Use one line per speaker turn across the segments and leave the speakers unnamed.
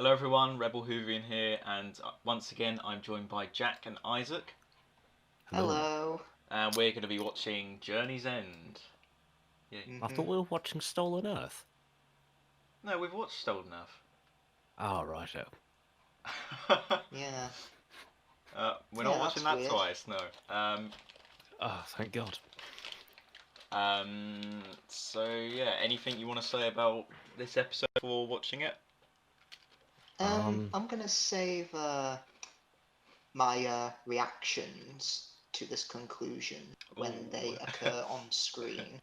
Hello everyone, Rebel Whovian here, and once again I'm joined by Jack and Isaac.
Hello.
And we're going to be watching Journey's End. Yay.
I thought we were watching Stolen Earth.
No, we've watched Stolen Earth.
Oh, righto.
Yeah.
We're not
Yeah,
watching
that's
that
weird.
twice, no.
Oh, thank God.
So yeah, anything you want to say about this episode before watching it?
I'm gonna save my reactions to this conclusion when they occur on screen.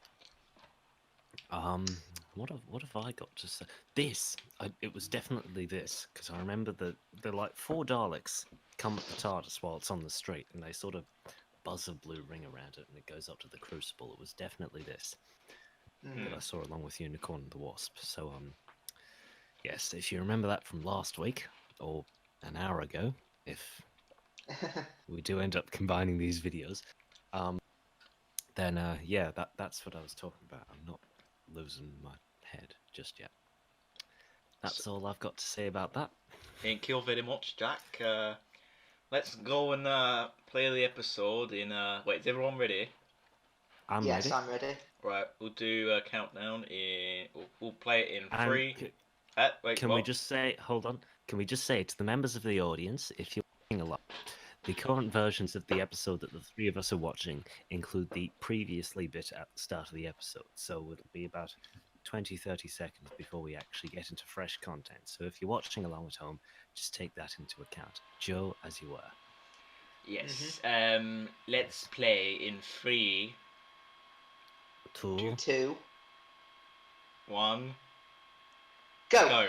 What have I got to say? It was definitely this, because I remember that the like 4 Daleks come at the TARDIS while it's on the street, and they sort of buzz a blue ring around it, and it goes up to the Crucible. It was definitely this that I saw along with Unicorn and the Wasp. So yes, if you remember that from last week or an hour ago, if we do end up combining these videos, then yeah, that's what I was talking about. I'm not losing my head just yet. That's all I've got to say about that.
Thank you very much, Jack. Let's go and play the episode in... Wait, is everyone ready?
Yes,
ready.
I'm ready.
Right, we'll do a countdown in... We'll play it in
And
3... wait,
Can
what?
we just say, hold on, can we just say to the members of the audience, if you're watching along, the current versions of the episode that the three of us are watching include the previously bit at the start of the episode. So it'll be about 20-30 seconds before we actually get into fresh content. So if you're watching along at home, just take that into account. Joe, as you were.
Yes, let's play in 3,
2,
2,
1,
go!
go.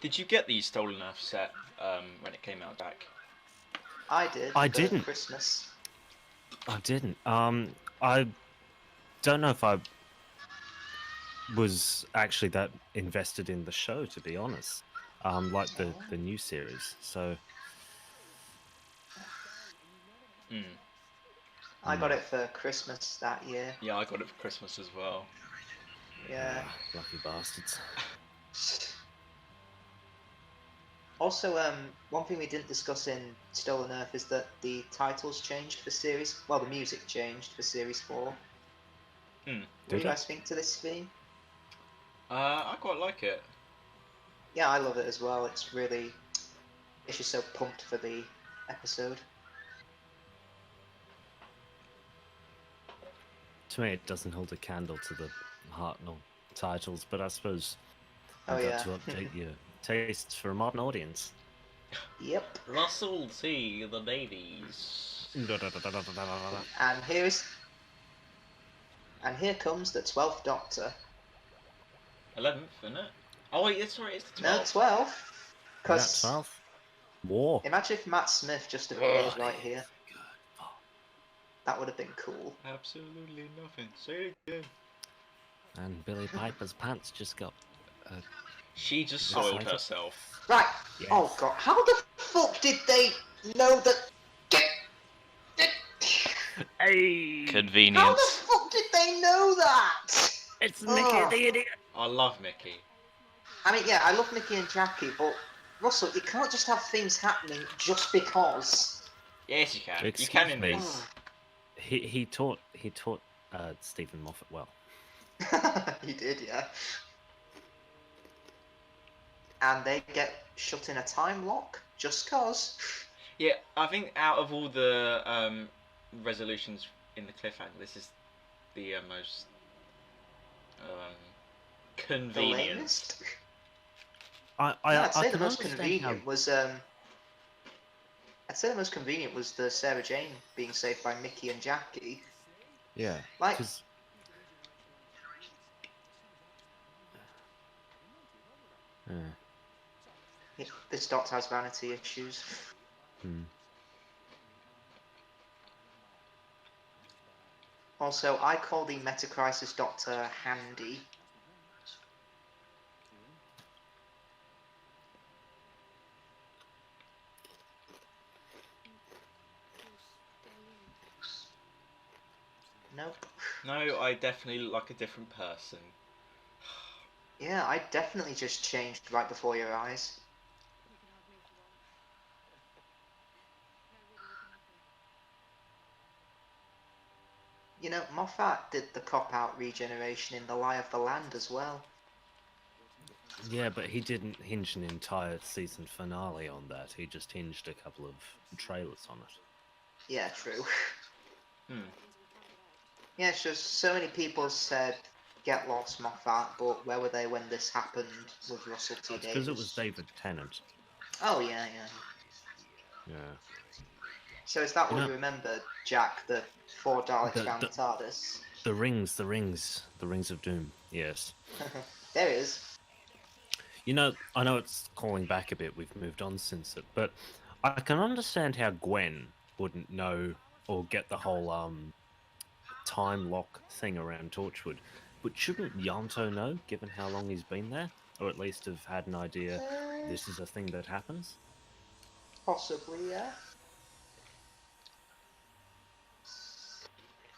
Did you get the Stolen Earth set when it came out, Jack?
I did.
I
for
didn't.
Christmas.
I didn't. I don't know if I was actually that invested in the show, to be honest. Like the new series. So
I got it for Christmas that year.
Yeah, I got it for Christmas as well.
Yeah.
lucky bastards.
Also, one thing we didn't discuss in Stolen Earth is that the titles changed for series. Well, the music changed for series 4. What do you guys think to this theme?
I quite like it.
Yeah, I love it as well. It's just so pumped for the episode.
To me, it doesn't hold a candle to the Hartnell titles, but I suppose
Oh,
I've got
yeah.
to update your tastes for a modern audience.
Yep.
Russell T. the Davies.
And here comes the 12th Doctor.
11th, isn't it? Oh wait, that's right, it's the 12th.
No, 12th. Because
12th? War.
imagine if Matt Smith just appears right here. That would have been cool.
Absolutely nothing. Say it again.
And Billy Piper's pants just got...
She just soiled herself.
Right.
Yes.
Oh god. How the fuck did they know that?
Hey!
How
Convenience.
the fuck did they know that?
It's Mickey the idiot!
I love Mickey.
I mean, yeah, I love Mickey and Jackie, but Russell, you can't just have things happening just because.
Yes, you can.
Excuse
you can in
me.
this.
He taught Stephen Moffat well.
He did, yeah. And they get shut in a time lock just cause.
Yeah, I think out of all the resolutions in the cliffhanger, this is the most
The
convenient.
lamest.
I'd
say the most convenient was I'd say the most convenient was the Sarah Jane being saved by Mickey and Jackie.
Yeah,
Like,
because
this Doctor has vanity issues. Also, I call the Metacrisis Doctor handy. Nope.
No, I definitely look like a different person.
Yeah, I definitely just changed right before your eyes. You know, Moffat did the cop-out regeneration in The Lie of the Land as well.
Yeah, but he didn't hinge an entire season finale on that. He just hinged a couple of trailers on it.
Yeah, true.
Hmm.
Yeah, it's just so many people said, get lost, Moffat, but where were they when this happened with Russell T
It's
Davies?
because it was David Tennant.
Oh, yeah, yeah.
Yeah.
So is that
You
what
know,
you remember, Jack? The 4 Daleks found
the
the TARDIS?
the rings of doom. Yes.
There it is.
You know, I know it's calling back a bit. We've moved on since it, but I can understand how Gwen wouldn't know or get the whole time lock thing around Torchwood. But shouldn't Yanto know, given how long he's been there, or at least have had an idea this is a thing that happens?
Possibly, yeah.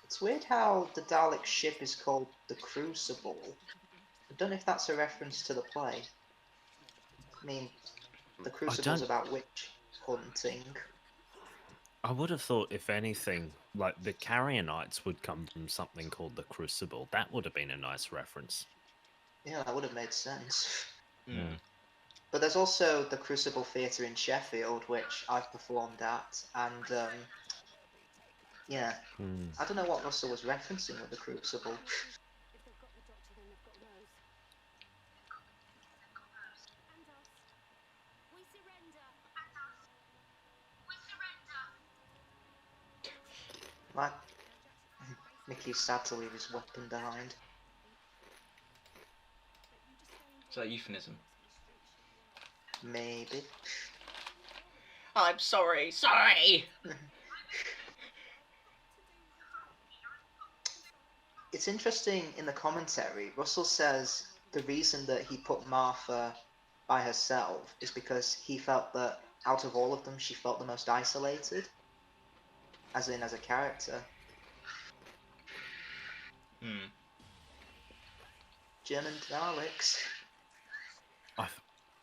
It's weird how the Dalek ship is called the Crucible. I don't know if that's a reference to the play. I mean, the
I
Crucible's
don't.
about witch hunting.
I would have thought, if anything, like the Carrionites would come from something called the Crucible. That would have been a nice reference.
Yeah, that would have made sense.
Yeah.
But there's also the Crucible Theatre in Sheffield, which I've performed at, and yeah, I don't know what Russell was referencing with the Crucible. Like, Mickey's sad to leave his weapon behind.
Is that euphemism?
Maybe.
I'm sorry. Sorry.
It's interesting in the commentary, Russell says the reason that he put Martha by herself is because he felt that out of all of them, she felt the most isolated, as in as a character. German Daleks.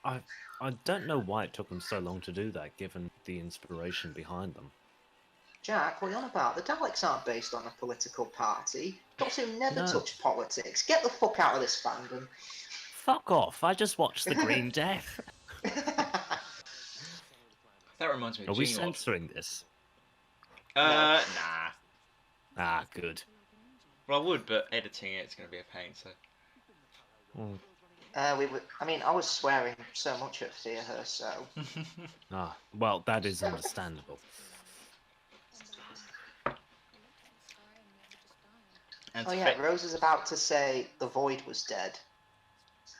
I don't know why it took them so long to do that, given the inspiration behind them.
Jack, what are you on about? The Daleks aren't based on a political party. Doctor Who never
No.
touched politics. Get the fuck out of this fandom.
Fuck off! I just watched The Green Death.
That reminds me of
Are we
Gene Lord.
censoring this?
Nah.
Ah, good.
Well, I would, but editing it's going to be a pain, so...
I mean, I was swearing so much at Fear Her, so...
Well, that is understandable.
Oh yeah, Rose is about to say the Void was dead,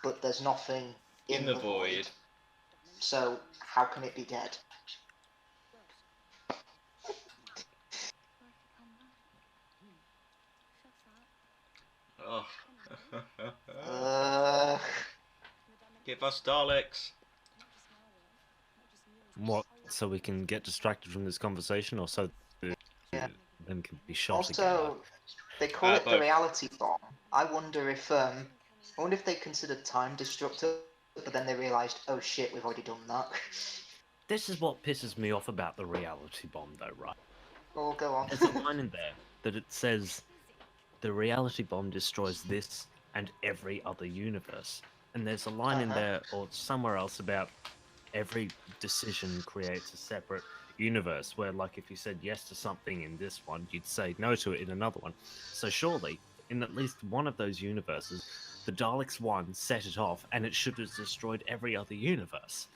but there's nothing in the Void. So, how can it be dead?
Oh. Give us Daleks.
What? So we can get distracted from this conversation, or so
Yeah.
them can be shot again?
Also, they call it the
both.
reality bomb. I wonder if they considered time destructive, but then they realised, oh shit, we've already done that.
This is what pisses me off about the reality bomb, though, right?
Oh, go on.
There's a line in there that it says, the reality bomb destroys this and every other universe. And there's a line in there, or somewhere else, about every decision creates a separate universe, where, like, if you said yes to something in this one, you'd say no to it in another one. So surely, in at least one of those universes, the Daleks won, set it off, and it should have destroyed every other universe.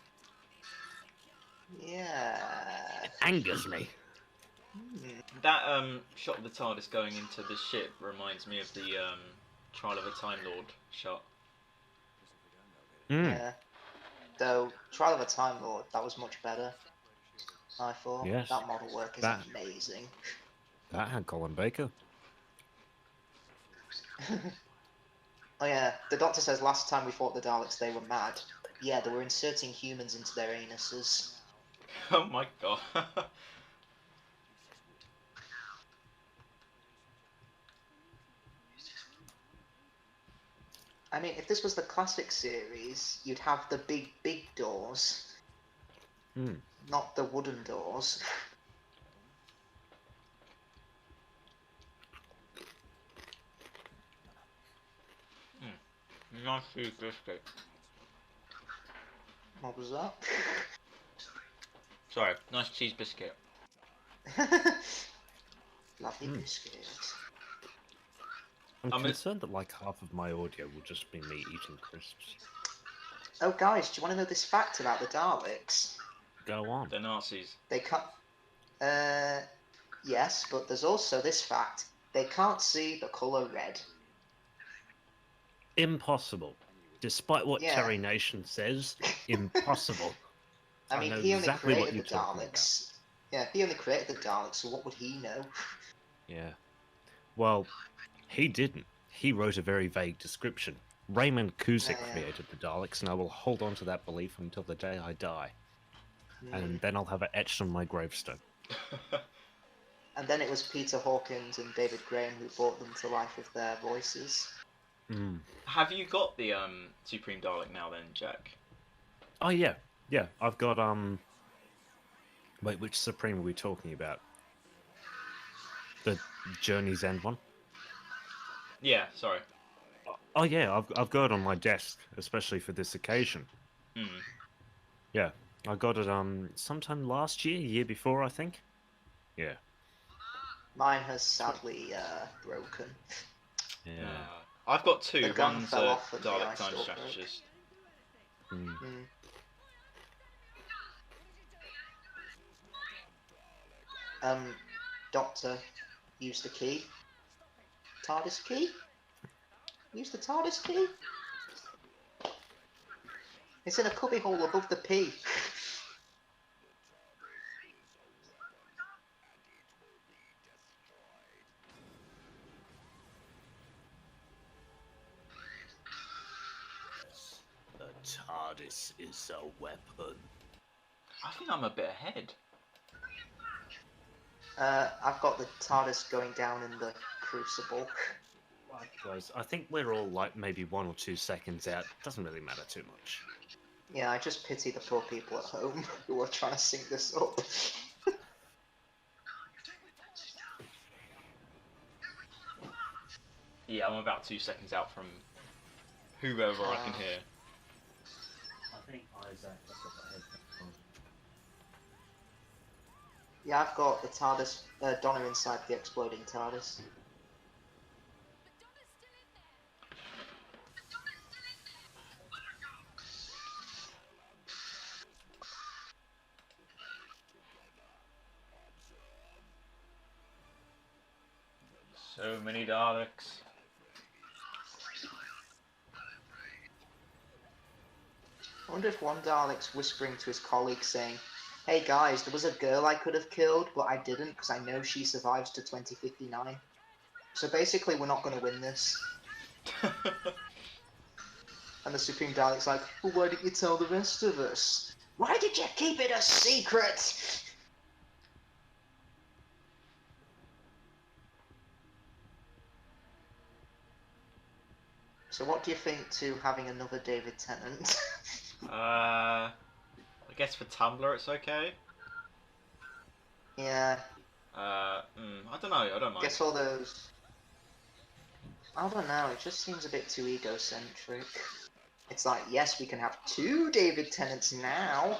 Yeah.
It angers me.
That shot of the TARDIS going into the ship reminds me of the Trial of a Time Lord shot.
Yeah. Though, Trial of a Time Lord, that was much better. I thought.
Yes.
That model work is amazing.
That had Colin Baker.
Oh yeah, the Doctor says last time we fought the Daleks they were mad. Yeah, they were inserting humans into their anuses.
Oh my god.
I mean, if this was the classic series, you'd have the big doors, not the wooden doors.
Nice cheese biscuit.
What was that?
Sorry, nice cheese biscuit.
Lovely biscuit.
I'm concerned that like half of my audio will just be me eating crisps.
Oh, guys, do you want to know this fact about the Daleks?
Go on.
The Nazis.
They can't. Yes, but there's also this fact: they can't see the color red.
Impossible. Despite what
Yeah.
Terry Nation says, impossible.
I mean,
know
he only
exactly what
created
you're
the
talking
Daleks. Yeah, he only created the Daleks, so what would he know?
Yeah. Well, he didn't. He wrote a very vague description. Raymond Cusick created the Daleks, and I will hold on to that belief until the day I die. And then I'll have it etched on my gravestone.
And then it was Peter Hawkins and David Graham who brought them to life with their voices.
Have you got the Supreme Dalek now then, Jack?
Oh yeah. Yeah, I've got wait, which Supreme are we talking about? The Journey's End one?
Yeah, sorry.
Oh yeah, I've got it on my desk, especially for this occasion. Yeah, I got it sometime last year before, I think. Yeah.
Mine has sadly broken.
Yeah.
I've got two.
The gun
One's
fell
a
off and the
Dalek
ice
Time
all
Strategist.
Doctor, use the key. TARDIS key? Use the TARDIS key? It's in a cubbyhole above the P.
The TARDIS is a weapon.
I think I'm a bit ahead.
I've got the TARDIS going down in the Crucible.
Guys, I think we're all like maybe 1 or 2 seconds out. Doesn't really matter too much.
Yeah, I just pity the poor people at home who are trying to sync this up.
Yeah, I'm about 2 seconds out from whoever I can hear.
I think Isaac has got the headphones on.
Yeah, I've got the TARDIS, Donna inside the exploding TARDIS.
So many Daleks.
I wonder if one Dalek's whispering to his colleague saying, "Hey guys, there was a girl I could have killed, but I didn't because I know she survives to 2059. So basically, we're not going to win this." And the Supreme Dalek's like, "Well, why didn't you tell the rest of us? Why did you keep it a secret?" So what do you think to having another David Tennant?
I guess for Tumblr it's okay.
Yeah.
I don't know. I don't mind.
Guess all those. I don't know. It just seems a bit too egocentric. It's like, yes, we can have 2 David Tennants now.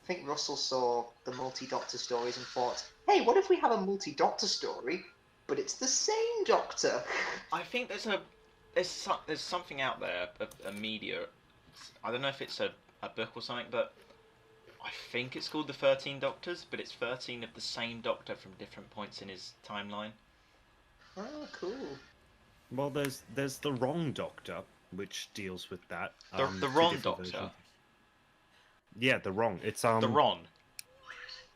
I think Russell saw the multi-Doctor stories and thought, hey, what if we have a multi-Doctor story, but it's the same Doctor?
I think there's something out there, a media. I don't know if it's a book or something, but I think it's called the 13 Doctors, but it's 13 of the same Doctor from different points in his timeline.
Oh, cool.
Well, there's the Wrong Doctor, which deals with that.
The Wrong Doctor.
Yeah, the Wrong. It's
The Ron.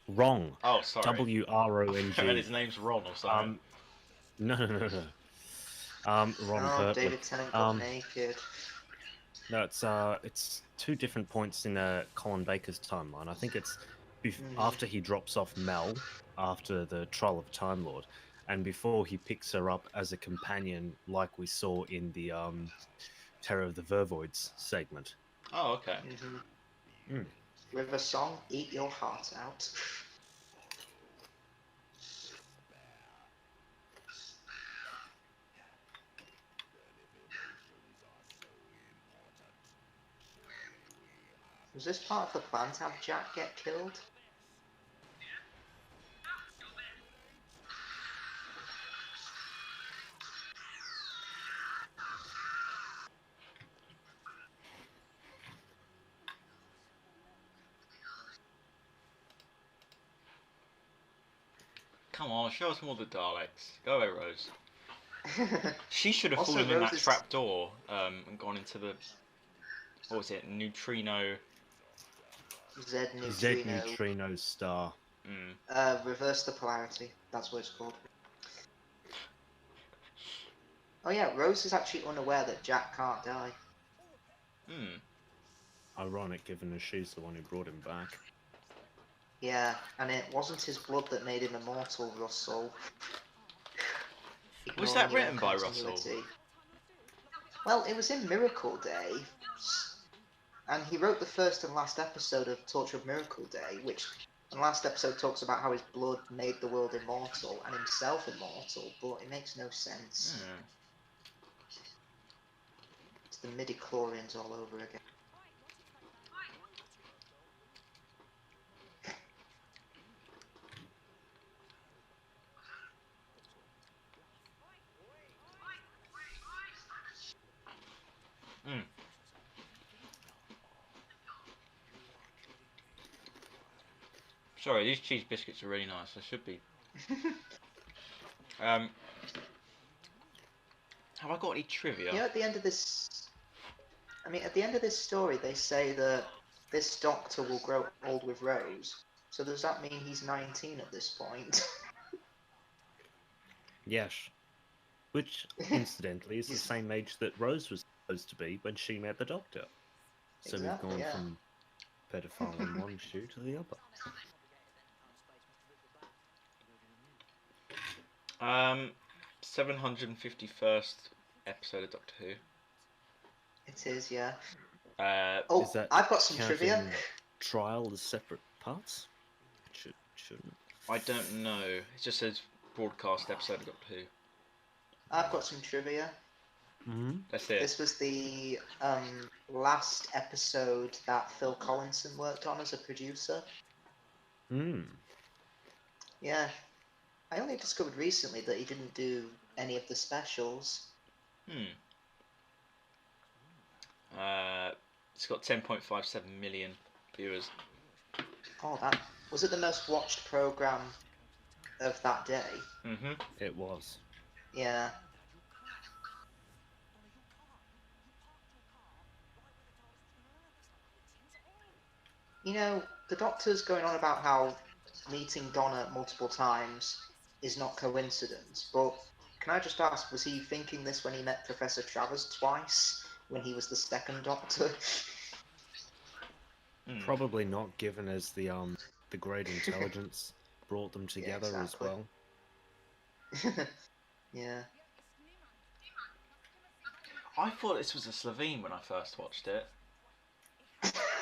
Wrong.
Oh, sorry.
WRONG.
And his name's Ron or something.
No. Ron Pertwee.
David Tennant got naked.
No, it's 2 different points in Colin Baker's timeline. I think it's after he drops off Mel, after the trial of Time Lord, and before he picks her up as a companion, like we saw in the Terror of the Vervoids segment.
Oh, okay.
With a song, Eat Your Heart Out. Was this part of the plan to have Jack get killed?
Come on, show us more of the Daleks. Go away, Rose. She should have
Also,
fallen in that
Rose's-
trap door and gone into the... What was it? Neutrino...
Z
Z
Neutrino.
Neutrino Star.
Reverse the polarity. That's what it's called. Oh yeah, Rose is actually unaware that Jack can't die.
Ironic, given that she's the one who brought him back.
Yeah, and it wasn't his blood that made him immortal, Russell.
Was that
Ignoring your
written by
continuity.
Russell?
Well, it was in Miracle Day, and he wrote the first and last episode of Torture of Miracle Day, which the last episode talks about how his blood made the world immortal and himself immortal, but it makes no sense. It's the midi-chlorians all over again.
Sorry, these cheese biscuits are really nice. They should be. Have I got any trivia?
You know, at the end of this... I mean, at the end of this story, they say that this doctor will grow old with Rose. So does that mean he's 19 at this point?
Yes. Which, incidentally, is the same age that Rose was supposed to be when she met the Doctor. So
Exactly,
we've gone
yeah.
from pedophile in one shoe to the other.
751st episode of Doctor Who.
It is, yeah.
Is that
I've got some
counting
trivia.
Trial as separate parts? Shouldn't.
I don't know. It just says broadcast episode of Doctor Who.
I've got some trivia.
That's it.
This was the last episode that Phil Collinson worked on as a producer. Yeah. I only discovered recently that he didn't do any of the specials.
It's got 10.57 million viewers.
Oh, that... Was it the most watched program of that day?
It was.
Yeah. You know, the Doctor's going on about how meeting Donna multiple times is not coincidence, but can I just ask, was he thinking this when he met Professor Travers twice, when he was the second Doctor?
Probably not, given as the great intelligence brought them together as well.
Yeah.
I thought this was a Slovene when I first watched it.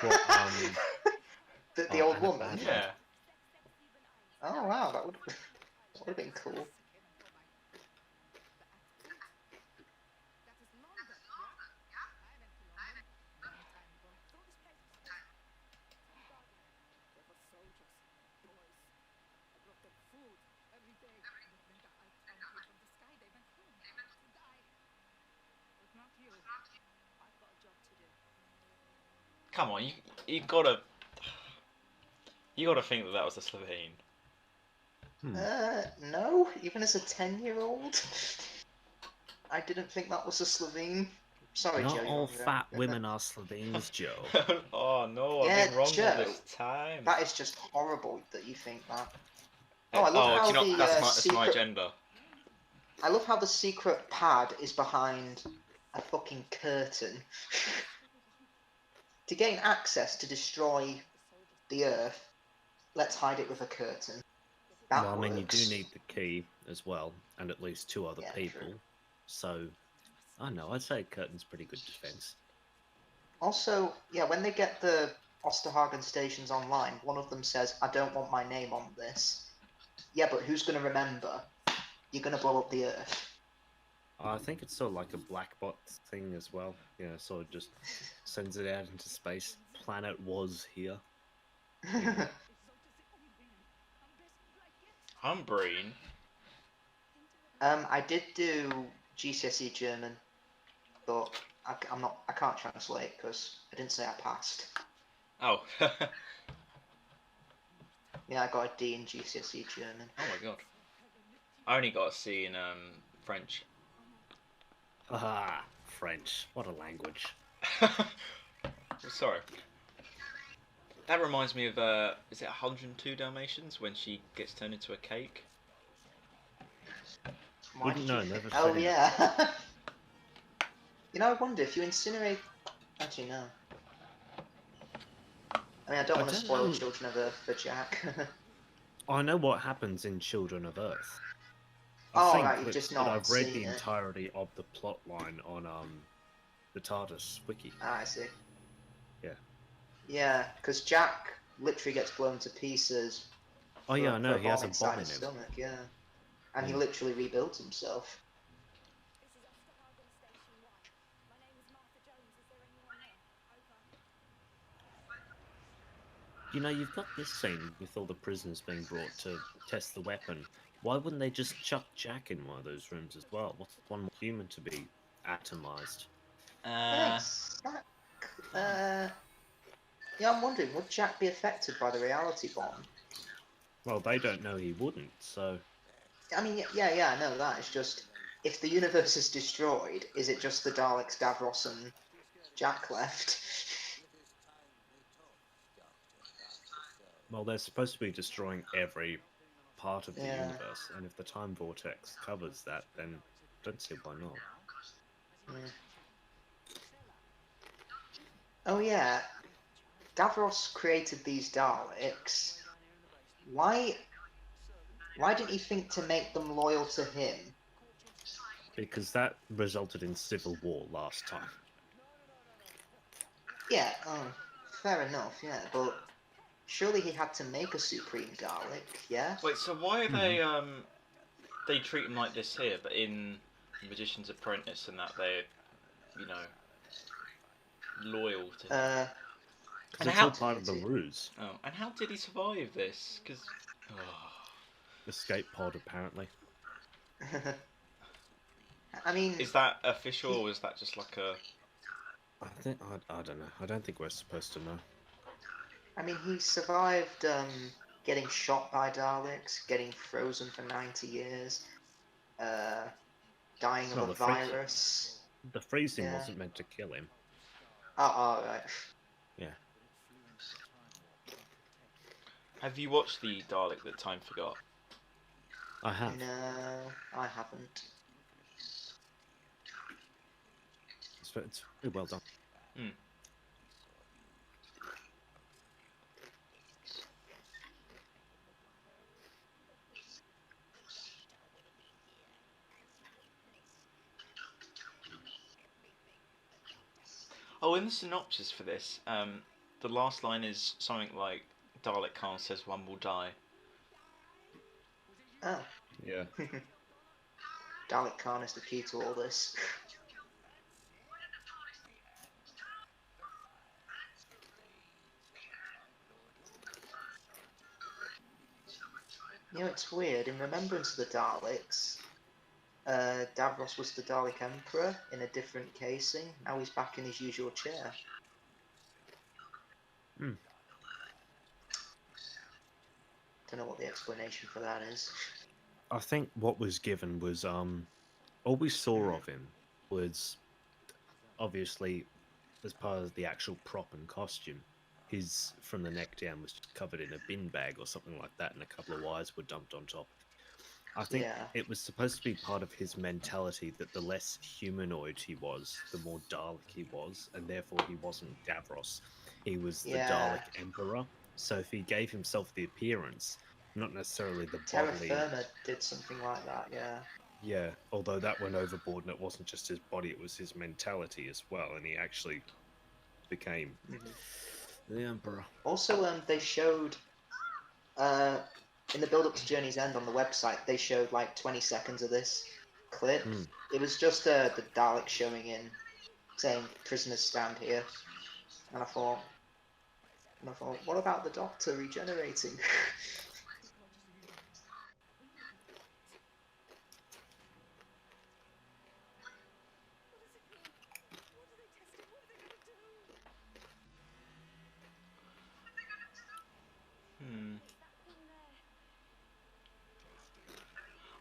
What,
the old woman?
Yeah.
Oh wow, that would have been cool.
Come on, you gotta think that was a Slovene.
No, even as a 10-year-old, I didn't think that was a Slovene. Sorry,
Not
Joe.
all fat women are Slovenes, Joe.
Oh no,
Yeah,
I've been wrong all
Joe,
this time.
That is just horrible that you think that.
Oh,
I love how
do you know,
the
that's my agenda.
I love how the secret pad is behind a fucking curtain. To gain access to destroy the Earth, let's hide it with a curtain. That
Well, I mean, you
works.
do need the key. as well, and at least 2 other
Yeah,
people.
true.
So, I don't know, I'd say Curtin's pretty good defense.
Also, yeah, when they get the Osterhagen stations online, one of them says, "I don't want my name on this." Yeah, but who's going to remember? You're going to blow up the Earth.
I think it's sort of like a black box thing as well. You know, sort of just sends it out into space. Planet was here. You know.
Humbrine.
I did do GCSE German, but I'm not. I can't translate because I didn't say I passed.
Oh.
Yeah, I got a D in GCSE German.
Oh my god. I only got a C in French.
Ah, French. What a language.
Sorry. That reminds me of is it 102 Dalmatians when she gets turned into a cake?
Why
Wouldn't
did
know,
you
never
think? Oh
seen it.
yeah. You know, I wonder if you incinerate. Actually, no. I mean, I don't want to
don't
spoil
know.
Children of Earth for Jack.
I know what happens in Children of Earth. I've
Oh
seen
right, you've
clips,
just
but
not
I've read
seen
the
it.
entirety of the plot line on the TARDIS wiki.
Ah, I see.
Yeah.
Yeah, because Jack literally gets blown to pieces
Oh yeah, I
for
know.
a
He has
bomb
a
inside
bomb in
his
him.
stomach. Yeah, and he
Mm.
literally rebuilds himself.
You know, you've got this scene with all the prisoners being brought to test the weapon. Why wouldn't they just chuck Jack in one of those rooms as well? What's one more human to be atomized?
Thanks. Yeah, I'm wondering, would Jack be affected by the reality bomb?
Well, they don't know he wouldn't, so
I mean, yeah, I know that. It's just, if the universe is destroyed, is it just the Daleks, Davros, and Jack left?
well, they're supposed to be destroying every part of the
Yeah.
universe, and if the time vortex covers that, then don't see why not.
Mm. Oh yeah, Davros created these Daleks. Why? Why didn't he think to make them loyal to him?
Because that resulted in civil war last time.
Yeah. Oh, fair enough. Yeah, but surely he had to make a Supreme Dalek. Yeah.
Wait, so why are
Hmm.
they treat him like this here, but in Magician's Apprentice and that they're, you know, loyal to him?
Uh,
Because
And
it's all
how?
part of the
continuity.
ruse.
Oh, and how did he survive this? Because,
Escape pod, apparently.
I mean,
is that official
he.
or is that just like a?
I don't know. I don't think we're supposed to know.
I mean, he survived getting shot by Daleks, getting frozen for 90 years, uh, dying of
Well,
a virus.
the freezing
Yeah.
wasn't meant to kill him.
Oh, right.
Yeah.
Have you watched the Dalek that Time forgot?
I have.
No, I haven't.
It's very well done.
Hmm. Oh, in the synopsis for this, the last line is something like Dalek Khan says one will die.
Oh.
Yeah.
Dalek Khan is the key to all this. You know, it's weird. In Remembrance of the Daleks, Davros was the Dalek Emperor in a different casing. Now he's back in his usual chair.
Hmm.
Don't know what the explanation for that is.
I think what was given was all we saw of him was obviously as part of the actual prop and costume. His from the neck down was just covered in a bin bag or something like that, and a couple of wires were dumped on top. I think
Yeah.
it was supposed to be part of his mentality that the less humanoid he was, the more Dalek he was, and therefore he wasn't Davros. He was the
Yeah.
Dalek Emperor. So if he gave himself the appearance not necessarily the
Terra
bodily.
Firma did something like that, yeah.
Yeah, although that went overboard, and it wasn't just his body; it was his mentality as well, and he actually became the Emperor.
Also, they showed in the build-up to Journey's End on the website, they showed like 20 seconds of this clip. It was just the Dalek showing in, saying "Prisoners stand here," and I thought, what about the Doctor regenerating?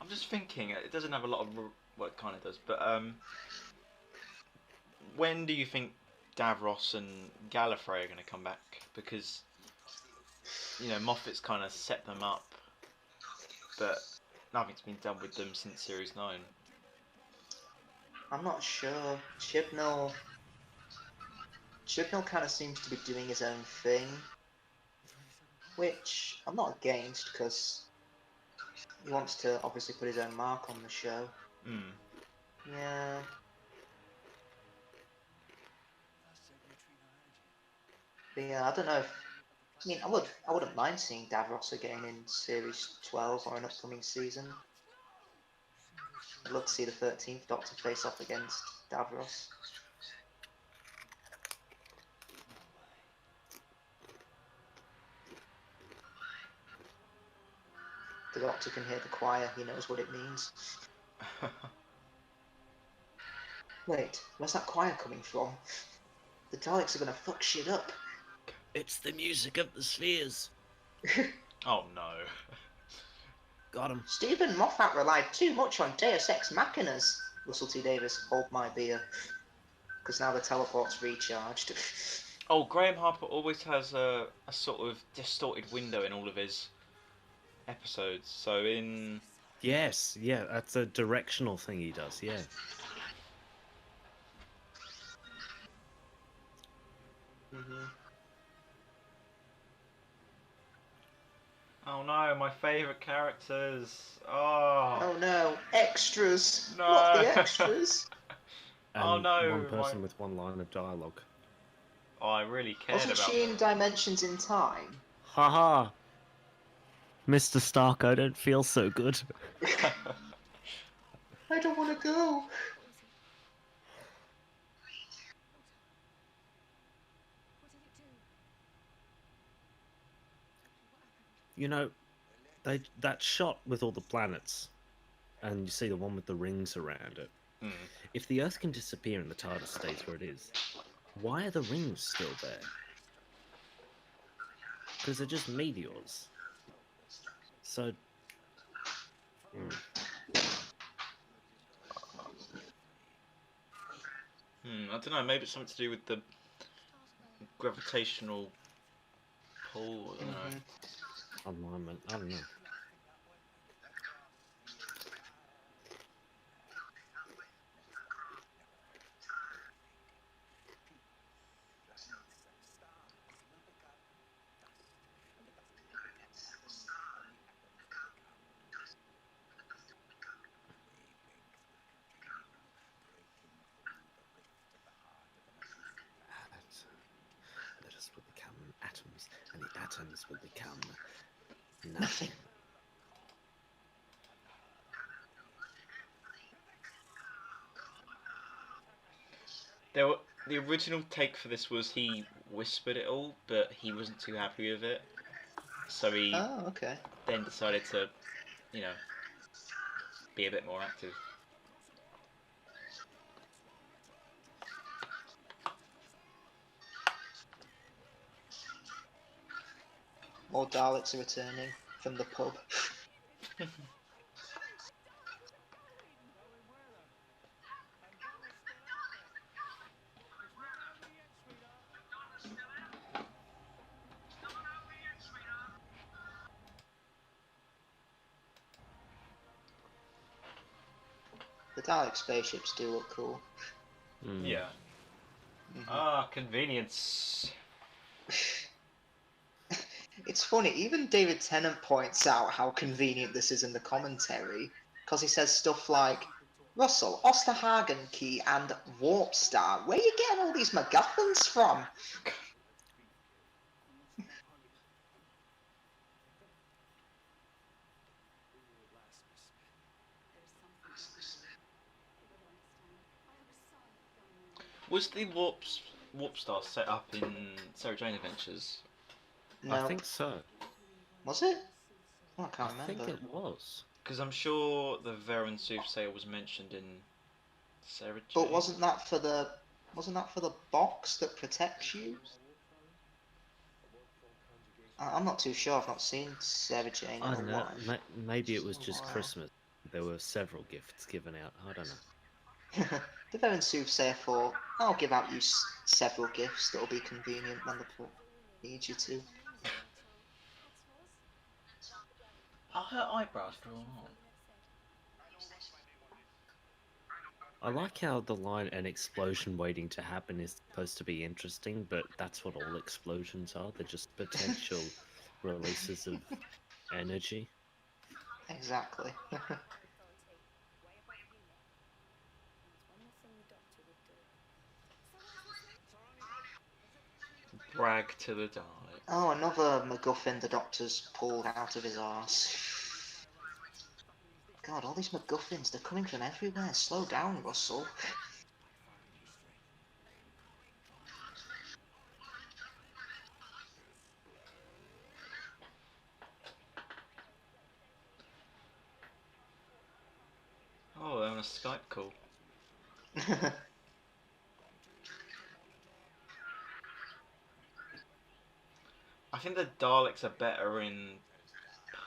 I'm just thinking, it doesn't have a lot of... Well, it kind of does, but when do you think Davros and Gallifrey are going to come back? Because, you know, Moffat's kind of set them up, but nothing's been done with them since Series 9.
I'm not sure. Chibnall kind of seems to be doing his own thing, which I'm not against because he wants to obviously put his own mark on the show. Yeah. But yeah, I don't know if... I mean, I wouldn't mind seeing Davros again in Series 12 or an upcoming season. I'd love to see the 13th Doctor face off against Davros. The Doctor can hear the choir, he knows what it means. Wait, where's that choir coming from? The Daleks are gonna fuck shit up.
It's the music of the spheres.
Oh no.
Got him.
Stephen Moffat relied too much on Deus Ex Machinas. Russell T Davis, hold my beer. Because now the teleport's recharged.
Oh, Graham Harper always has a sort of distorted window in all of his episodes. So in...
Yes, yeah, that's a directional thing he does, yeah.
Oh no, my favourite characters. Oh
no, extras!
no.
Not the extras!
And
oh no,
one person with one line of dialogue.
Oh, I really cared
Wasn't
about
she in
them.
Dimensions in Time?
Haha! Mr. Stark, I don't feel so good.
I don't want to go.
You know, that shot with all the planets, and you see the one with the rings around it. If the Earth can disappear and the TARDIS stays where it is, why are the rings still there? Because they're just meteors. So...
I don't know, maybe it's something to do with the gravitational pull, I don't know.
Alignment, I don't know. Let us will become atoms, and the atoms will become nothing.
The original take for this was he whispered it all, but he wasn't too happy with it. So he then decided to, you know, be a bit more active.
More Daleks are returning from the pub. The Dalek spaceships do look cool.
Yeah. Ah, convenience.
It's funny, even David Tennant points out how convenient this is in the commentary, because he says stuff like, Russell, Osterhagen key and Warp Star, where are you getting all these MacGuffins from?
Was the Warp Star set up in Sarah Jane Adventures?
No.
I think so.
Was it? Oh, I can't
I
remember.
think it was.
Because I'm sure the Veron Soothsayer was mentioned in Sarah Jane.
But wasn't that for the box that protects you? I'm not too sure. I've not seen Sarah Jane
I
in
don't
a
know.
while.
Maybe it was just
Wow.
Christmas. There were several gifts given out. I don't know.
The Veron Soothsayer thought, I'll give out you several gifts that'll be convenient when the plot needs you to.
Are her eyebrows drawn on?
I like how the line "an explosion waiting to happen" is supposed to be interesting, but that's what all explosions are. They're just potential releases of energy.
Exactly.
Brag to the Dalek.
Oh, another MacGuffin the Doctor's pulled out of his arse. God, all these MacGuffins, they're coming from everywhere. Slow down, Russell.
Oh, they're on a Skype call. I think the Daleks are better in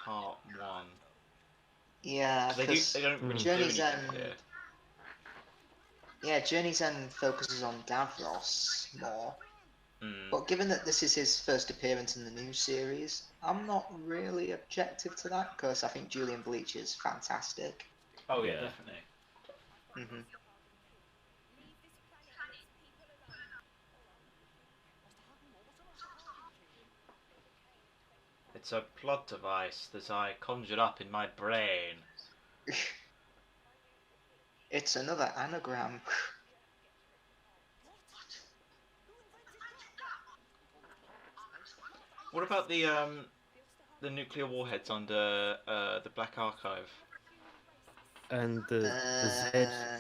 part 1.
Yeah,
They
because
don't really do
Journey's
anything
End.
here.
Yeah, Journey's End focuses on Davros more.
Mm.
But given that this is his first appearance in the new series, I'm not really objective to that because I think Julian Bleach is fantastic.
Oh yeah,
Yeah.
definitely.
Mm-hmm.
It's a plot device that I conjured up in my brain.
It's another anagram.
What about the nuclear warheads under the Black Archive?
And the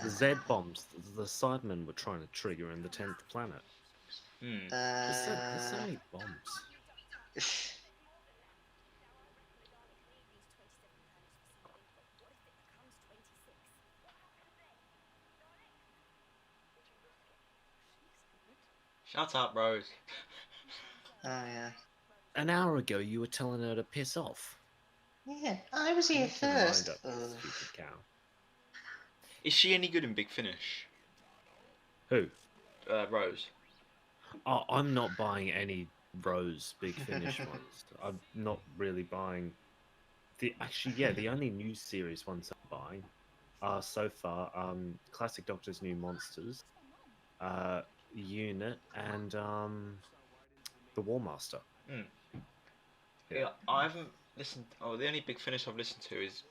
Z bombs the Sidemen were trying to trigger in the 10th planet.
Hmm.
There's so many bombs.
Shut up, Rose.
Oh yeah.
An hour ago, you were telling her to piss off.
Yeah, I was here
Make your mind
first.
up, you stupid cow.
Is she any good in Big Finish?
Who?
Rose.
Oh, I'm not buying any Rose Big Finish ones. I'm not really buying. The only new series ones I'm buying are so far Classic Doctor's New Monsters, Unit, and the War Master.
Mm. Yeah, I haven't listened. Oh, the only Big Finish I've listened to is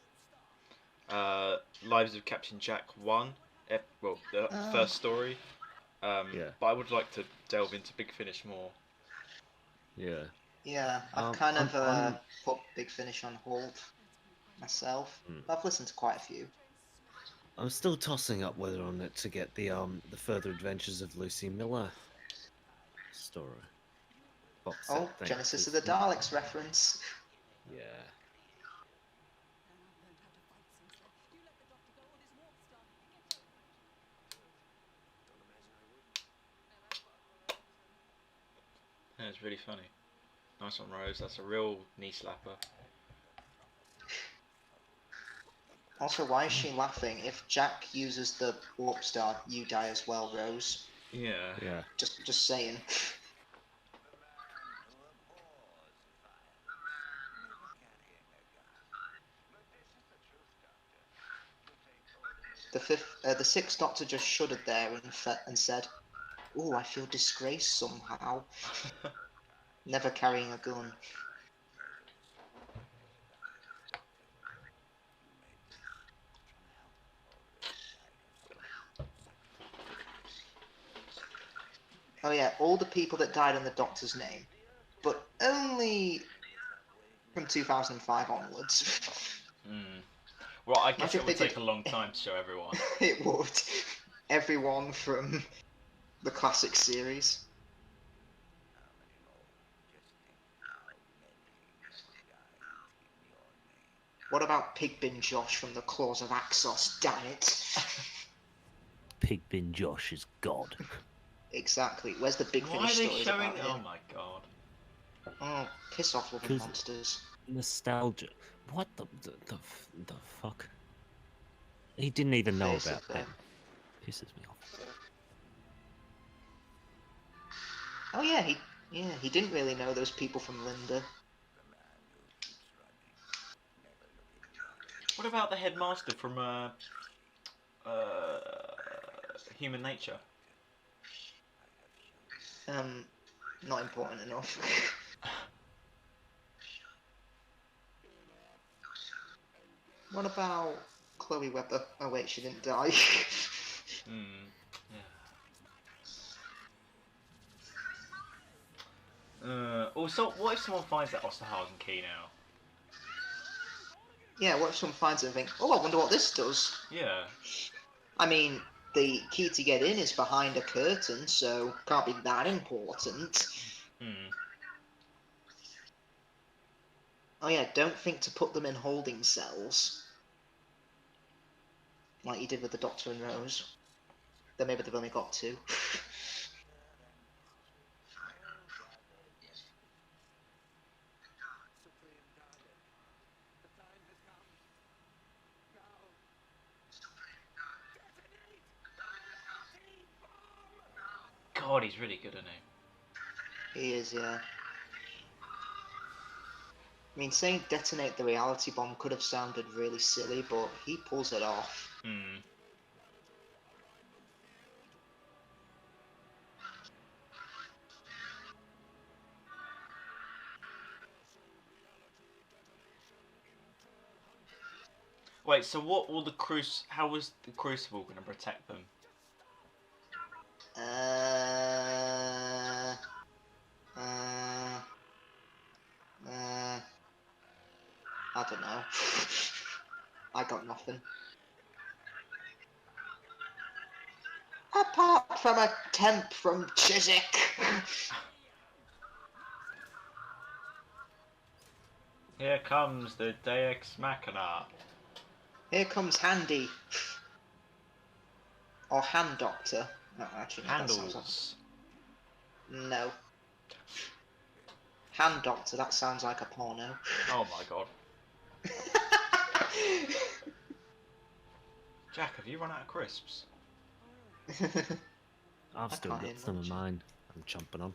Lives of Captain Jack 1. The first story. But I would like to delve into Big Finish more.
Yeah.
Yeah, I've put Big Finish on hold myself. I've listened to quite a few.
I'm still tossing up whether or not to get the Further Adventures of Lucy Miller story. Box set thing,
Genesis of the Daleks reference.
Yeah.
Yeah, it's really funny. Nice one, Rose. That's a real knee slapper.
Also, why is she laughing? If Jack uses the warp star, you die as well, Rose.
Yeah.
Yeah.
Just saying. The sixth Doctor just shuddered there and said, "Oh, I feel disgraced somehow." Never carrying a gun. Oh yeah, all the people that died in the Doctor's name, but only from 2005 onwards.
Well, I guess
Imagine
it
if
would
they
take a
did.
long time to show everyone.
It would. Everyone from the classic series. What about Pigbin Josh from the Claws of Axos? Damn it!
Pigbin Josh is God.
Exactly. Where's the Big
Why
Finish
are they
stories
showing?
about
Oh
him?
my god.
Oh, piss off, living
'Cause-
monsters.
Nostalgia. What the fuck? He didn't even know about
Basically.
them. Pisses me off.
Oh yeah, he didn't really know those people from Linda.
What about the headmaster from Human Nature?
Not important enough. What about Chloe Webber? Oh wait, she didn't die.
Also, what if someone finds that Osterhausen key now?
Yeah, what if someone finds it and thinks, oh, I wonder what this does?
Yeah.
I mean, the key to get in is behind a curtain, so can't be that important. Oh yeah, don't think to put them in holding cells. Like you did with the Doctor and Rose. Then maybe they've only got 2.
God, he's really good, isn't he?
He is, yeah. I mean, saying detonate the reality bomb could have sounded really silly, but he pulls it off.
Wait, so what will the how was the Crucible going to protect them?
I don't know. I got nothing. Apart from a temp from Chiswick.
Here comes the Deus Machina.
Here comes Handy. Or Hand Doctor. No, actually, no, that sounds
Handles.
like... No. Hand Doctor, that sounds like a porno.
Oh my god. Jack, have you run out of crisps?
I've still got some of mine. I'm chomping on.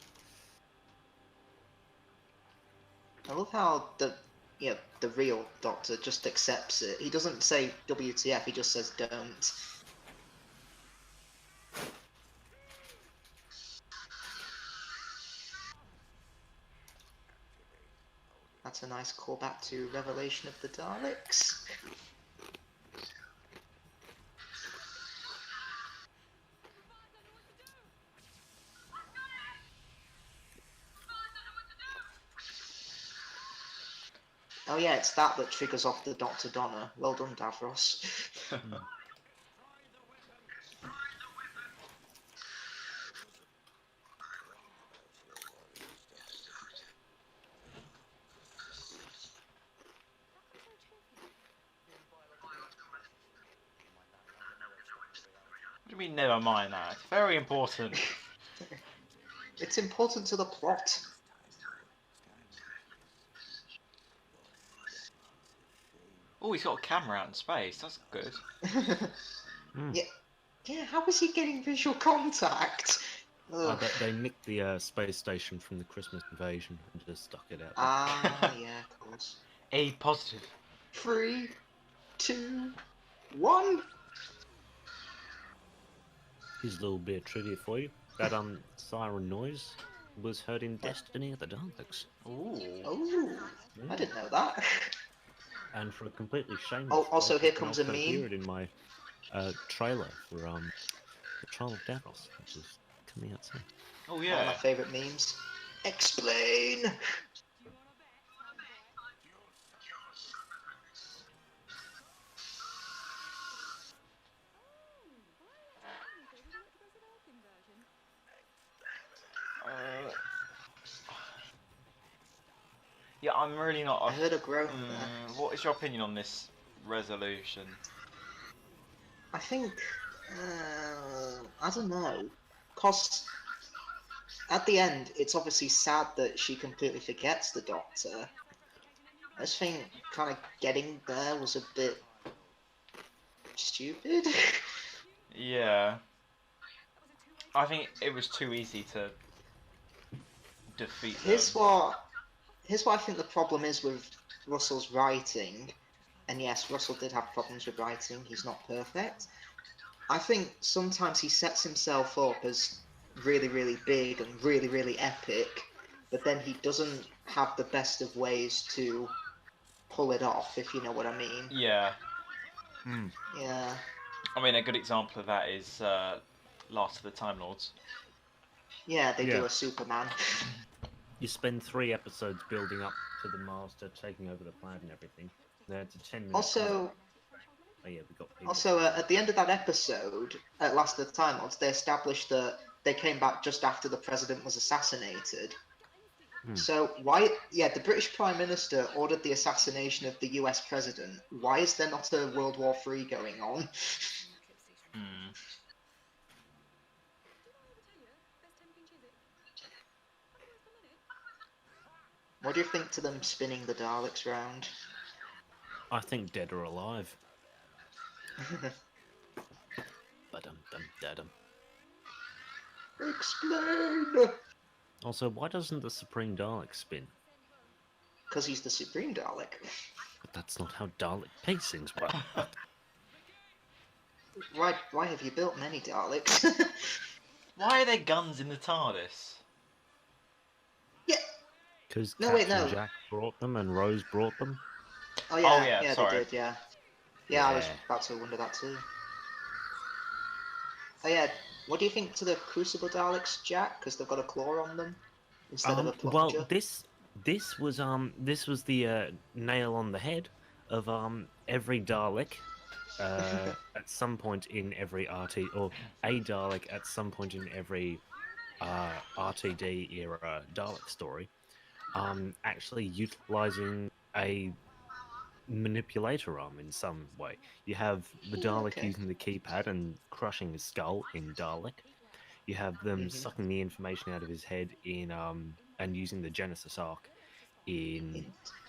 I love how the real Doctor just accepts it. He doesn't say WTF, he just says don't. That's a nice callback to Revelation of the Daleks. Oh yeah, it's that triggers off the Dr. Donna. Well done, Davros.
What do you mean, never mind that? It's very important.
It's important to the plot.
Oh, he's got a camera out in space. That's good.
Yeah, how was he getting visual contact?
They nicked the space station from the Christmas invasion and just stuck it out there.
Ah, yeah, of course.
A positive.
3, 2, 1.
Here's a little bit of trivia for you. That siren noise was heard in Destiny of the Daleks.
Ooh.
Oh, I didn't know that.
And for a completely shameless...
Oh, also
fault,
here
you can
comes a
also
meme.
hear it in my trailer for the Trial of Davros, which is coming out soon.
Oh
One of my
yeah.
favourite memes. Explain!
Yeah, I'm really not.
I heard a groan there.
What is your opinion on this resolution?
I think, I don't know, cause at the end, it's obviously sad that she completely forgets the Doctor. I just think kind of getting there was a bit stupid.
Yeah, I think it was too easy to defeat them.
Here's what I think the problem is with Russell's writing. And yes, Russell did have problems with writing. He's not perfect. I think sometimes he sets himself up as really, really big and really, really epic, but then he doesn't have the best of ways to pull it off, if you know what I mean.
Yeah.
Yeah.
I mean, a good example of that is Last of the Time Lords.
Yeah, they do a Superman.
You spend 3 episodes building up to the Master taking over the planet and everything. Then it's a 10-minute.
Also,
oh yeah, we got people.
Also, at the end of that episode, at Last of the Time Lords, they established that they came back just after the president was assassinated. So why? Yeah, the British Prime Minister ordered the assassination of the U.S. president. Why is there not a World War III going on? What do you think to them spinning the Daleks round?
I think dead or alive. Ba-dum-dum-da-dum.
Explain!
Also, why doesn't the Supreme Dalek spin?
Because he's the Supreme Dalek.
But that's not how Dalek pacings work.
Why have you built many Daleks?
Why are there guns in the TARDIS?
Yeah.
Because
No,
Captain
wait, no.
Jack brought them and Rose brought them.
Oh yeah,
yeah, sorry.
they did, yeah. Yeah, I was about to wonder that too. Oh yeah, what do you think to the Crucible Daleks, Jack? Because they've got a claw on them instead of a plunger.
Well, this was the nail on the head of every Dalek at some point in every RT, or a Dalek at some point in every RTD era Dalek story, actually utilizing a manipulator arm in some way. You have the Dalek using the keypad and crushing his skull in Dalek. You have them sucking the information out of his head in and using the Genesis Arc in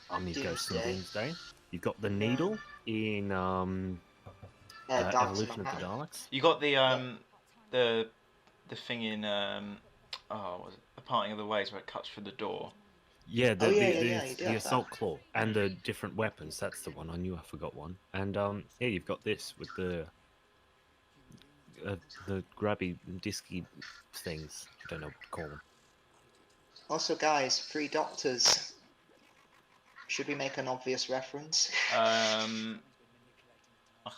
Army of Ghosts and Doomsday. You've got the needle in Evolution of the Daleks.
You got the thing in what was it? The Parting of the Ways where it cuts through the door.
Yeah, the assault claw and the different weapons. That's the one. I knew I forgot one. And yeah, you've got this with the grabby disky things. I don't know what to call them.
Also, guys, 3 Doctors. Should we make an obvious reference?
I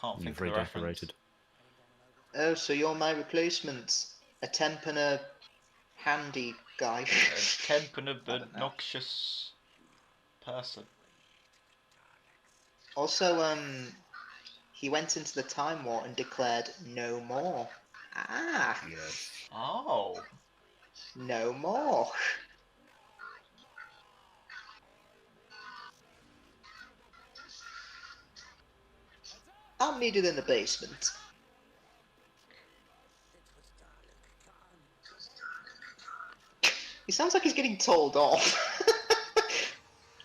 can't think of the reference.
Oh, so you're my replacement. A temp and a handy guy.
A temp and a obnoxious person.
Also, he went into the Time War and declared no more. Ah.
Yes.
Oh.
No more. I'm needed in the basement. He sounds like he's getting told off.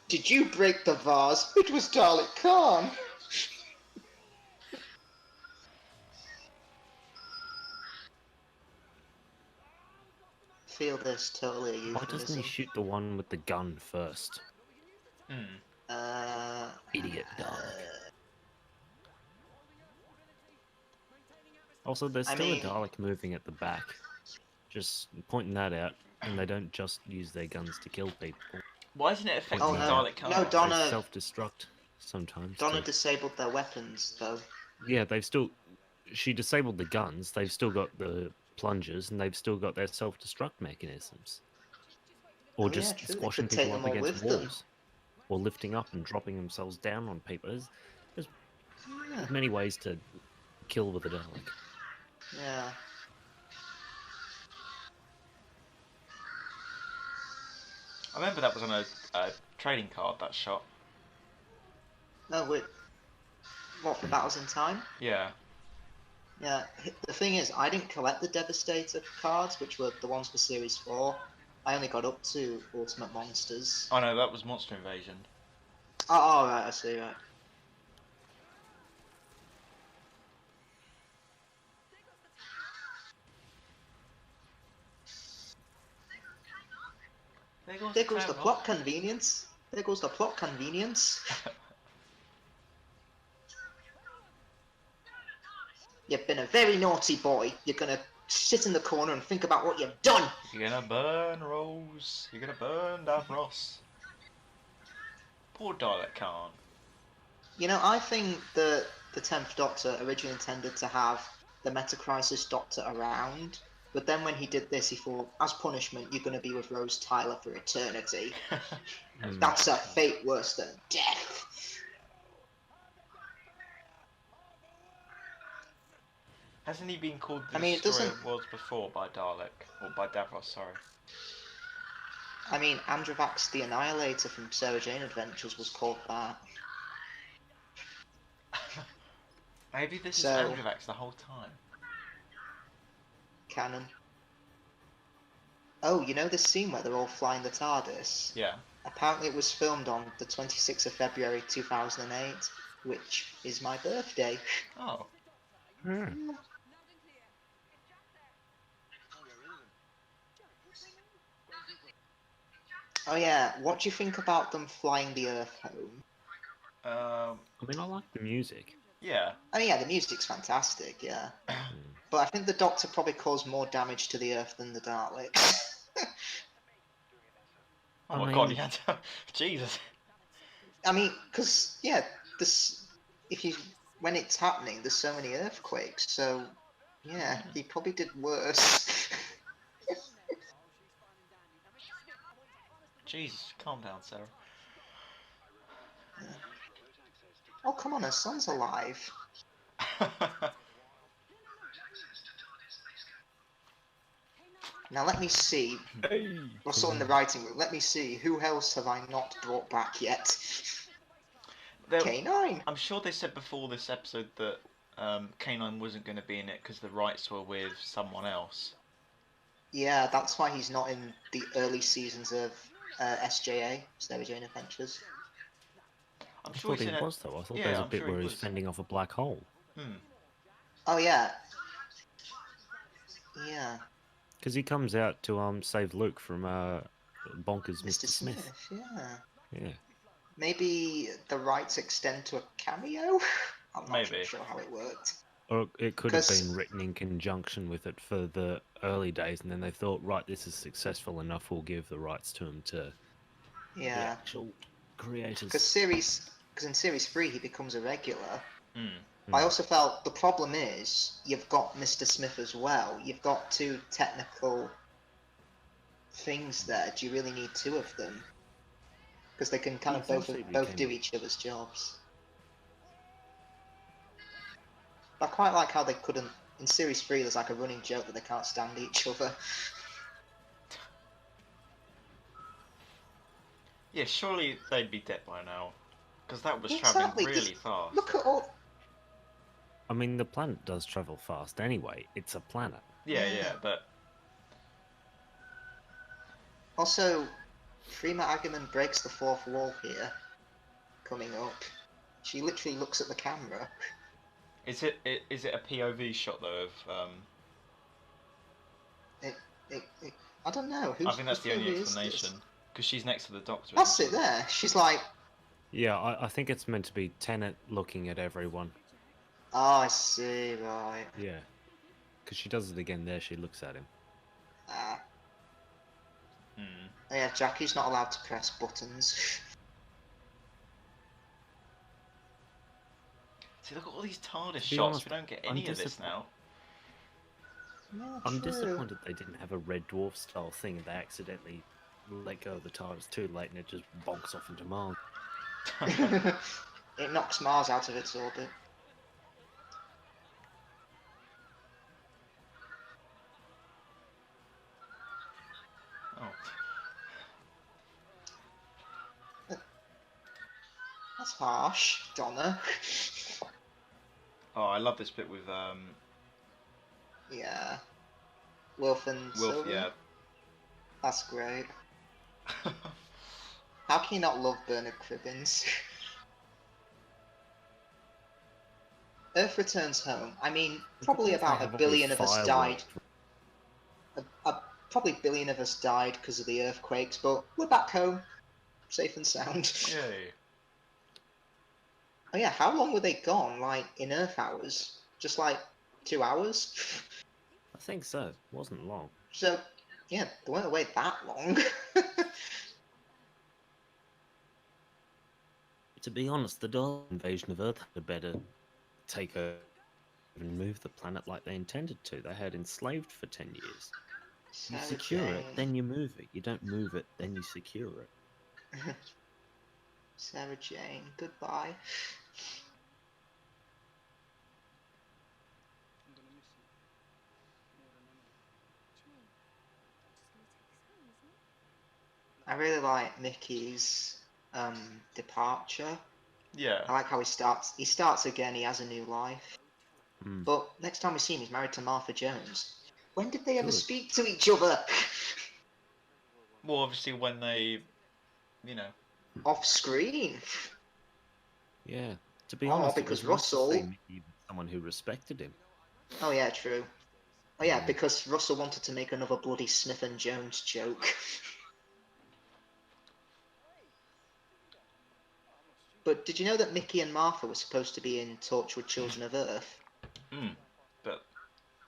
Did you break the vase? It was Dalek Khan. Feel this totally a euphemism.
Why doesn't he shoot the one with the gun first? Idiot Dalek. Also, there's still a Dalek moving at the back. Just pointing that out, and they don't just use their guns to kill people.
Why isn't it affecting Dalek Khan?
No, Donna...
They self-destruct sometimes.
Donna disabled their weapons, though.
Yeah, they've still... She disabled the guns. They've still got the plungers, and they've still got their self-destruct mechanisms. Or
Oh yeah,
just
true. They
squashing
could take
people
them
up
all
against
with them.
walls, or lifting up and dropping themselves down on people. There's
Yeah.
many ways to kill with a Dalek.
Yeah.
I remember that was on a trading card, that shot.
No, wait. What, for Battles in Time?
Yeah.
Yeah. The thing is, I didn't collect the Devastator cards, which were the ones for Series 4. I only got up to Ultimate Monsters.
Oh no, that was Monster Invasion.
Oh, right, I see, right. There goes the plot convenience. There goes the plot convenience. You've been a very naughty boy. You're gonna sit in the corner and think about what you've done.
You're gonna burn Rose. You're gonna burn Davros. Poor Dalek can't.
You know, I think that the 10th Doctor originally intended to have the Metacrisis Doctor around, but then when he did this, he thought, as punishment, you're going to be with Rose Tyler for eternity. That's a fate worse than death.
Hasn't he been called the
I mean, it
Destroyer
doesn't...
of Worlds before by Dalek? Or by Davros, sorry.
I mean, Androvax the Annihilator from Sarah Jane Adventures was called that.
Maybe this is Androvax the whole time.
Canon. Oh, you know this scene where they're all flying the TARDIS?
Yeah.
Apparently it was filmed on the 26th of February 2008, which is my birthday.
Oh.
Oh yeah, what do you think about them flying the Earth home?
I mean, I like the music.
Yeah.
I mean, yeah, the music's fantastic, yeah. But I think the Doctor probably caused more damage to the Earth than the Daleks.
Oh my god, you had to... Jesus.
I mean, because, yeah, this... when it's happening, there's so many earthquakes, so, yeah, he probably did worse.
Jesus, calm down, Sarah.
Yeah. Oh, come on, her son's alive. Now let me see. We're still in the writing room. Let me see. Who else have I not brought back yet? K9.
I'm sure they said before this episode that K9 wasn't going to be in it because the rights were with someone else.
Yeah, that's why he's not in the early seasons of SJA, Sarah Jane Adventures.
I'm sure
I thought he was, though. I thought there was a bit where he was fending off a black hole.
Oh, yeah. Yeah.
Because he comes out to save Luke from bonkers Mr. Smith. Yeah.
Maybe the rights extend to a cameo? I'm not sure how it worked.
Or it could have been written in conjunction with it for the early days, and then they thought, right, this is successful enough, we'll give the rights to him to the actual creators.
Because in Series 3 he becomes a regular. I also felt the problem is you've got Mr. Smith as well. You've got two technical things there. Do you really need two of them? Because they can kind of both do each other's jobs. I quite like how they couldn't... In Series 3 there's like a running joke that they can't stand each other.
Yeah, surely they'd be dead by now. Because that was travelling really fast.
Look at all...
I mean, the planet does travel fast anyway. It's a planet.
Yeah, but...
Also, Freema Agyeman breaks the fourth wall here. Coming up. She literally looks at the camera.
Is it a POV shot though of
I don't know.
I think that's the only explanation. Because she's next to the Doctor.
That's it there. She's like...
Yeah, I think it's meant to be Tennant looking at everyone.
Oh, I see, right.
Yeah. Because she does it again there, she looks at him.
Ah. Oh, yeah, Jackie's not allowed to press buttons.
See, look at all these TARDIS shots. We don't get any of this now.
Yeah,
I'm
true.
disappointed they didn't have a Red Dwarf style thing and they accidentally let go of the TARDIS too late and it just bonks off into Mars.
It knocks Mars out of its orbit.
Oh.
That's harsh, Donna.
Oh, I love this bit with
Yeah. Wilf and
Wilf.
Sylvie?
Yeah.
That's great. How can you not love Bernard Cribbins? Earth returns home. I mean, probably about a billion of us died. Probably a billion of us died because of the earthquakes, but we're back home, safe and sound.
Yay.
Oh yeah, how long were they gone? Like, in Earth hours? Just like 2 hours?
I think so. It wasn't long.
So, yeah, they weren't away that long.
To be honest, the Dalek invasion of Earth had better take over and move the planet like they intended to. They had enslaved for 10 years. You
Sarah
secure it,
Jane.
then you move it. You don't move it, then you secure it.
Sarah Jane, goodbye. I really like Mickey's departure.
Yeah.
I like how he starts. He starts again. He has a new life. But next time we see him, he's married to Martha Jones. When did they ever speak to each other?
Well, obviously when they,
Off screen.
Yeah. To be honest,
because
it was nice to
Russell.
see Mickey with someone who respected him.
Oh yeah, true. Oh yeah, because Russell wanted to make another bloody Smith and Jones joke. But did you know that Mickey and Martha were supposed to be in Torchwood Children of Earth?
But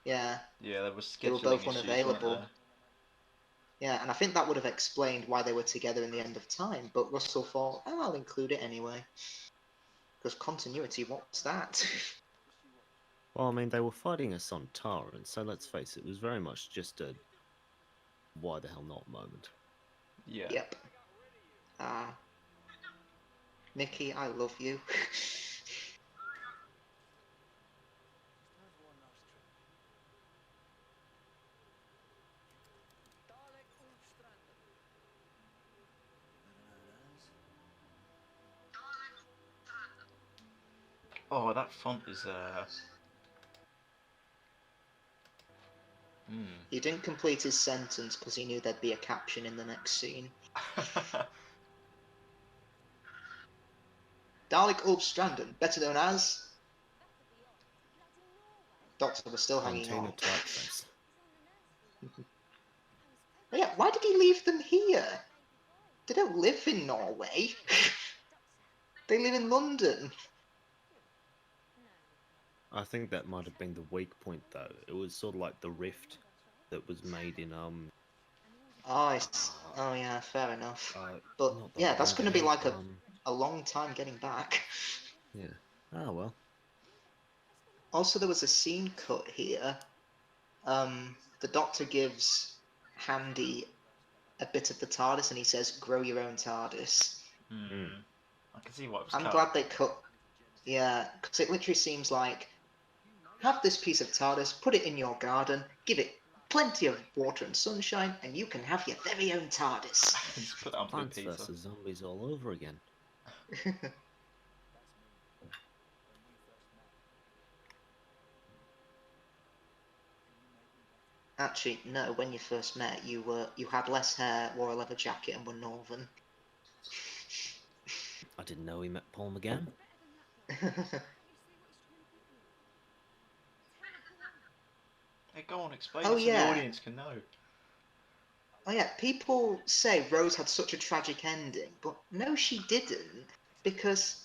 yeah,
there was scheduling
they were both
issues,
unavailable.
weren't there?
Yeah, and I think that would have explained why they were together in the end of time. But Russell thought, oh, I'll include it anyway. Because continuity, what's that?
Well, I mean, they were fighting us on Tara, and so let's face it, it was very much just a why the hell not moment.
Yeah.
Yep. Mickey, I love you.
Oh, that font is
He didn't complete his sentence because he knew there'd be a caption in the next scene. Dalek Ulfstranden, better known as... Doctor was still hanging on. Oh yeah, why did he leave them here? They don't live in Norway. They live in London.
I think that might have been the weak point, though. It was sort of like the rift that was made in
Oh yeah, fair enough. But yeah, that's going to be like a long time getting back.
Yeah. Oh well.
Also, there was a scene cut here. The Doctor gives Handy a bit of the TARDIS, and he says, "Grow your own TARDIS."
I can see what was
I'm
cut.
glad they cut. Yeah, because it literally seems like, have this piece of TARDIS, put it in your garden, give it plenty of water and sunshine, and you can have your very own TARDIS.
Just put that on
Plants
pizza.
vs Zombies all over again.
Actually, no. When you first met, you had less hair, wore a leather jacket, and were northern.
I didn't know he met Paul McGann.
Hey, go on, explain
Oh,
it so
yeah.
the audience can know.
Oh yeah, people say Rose had such a tragic ending, but no, she didn't, because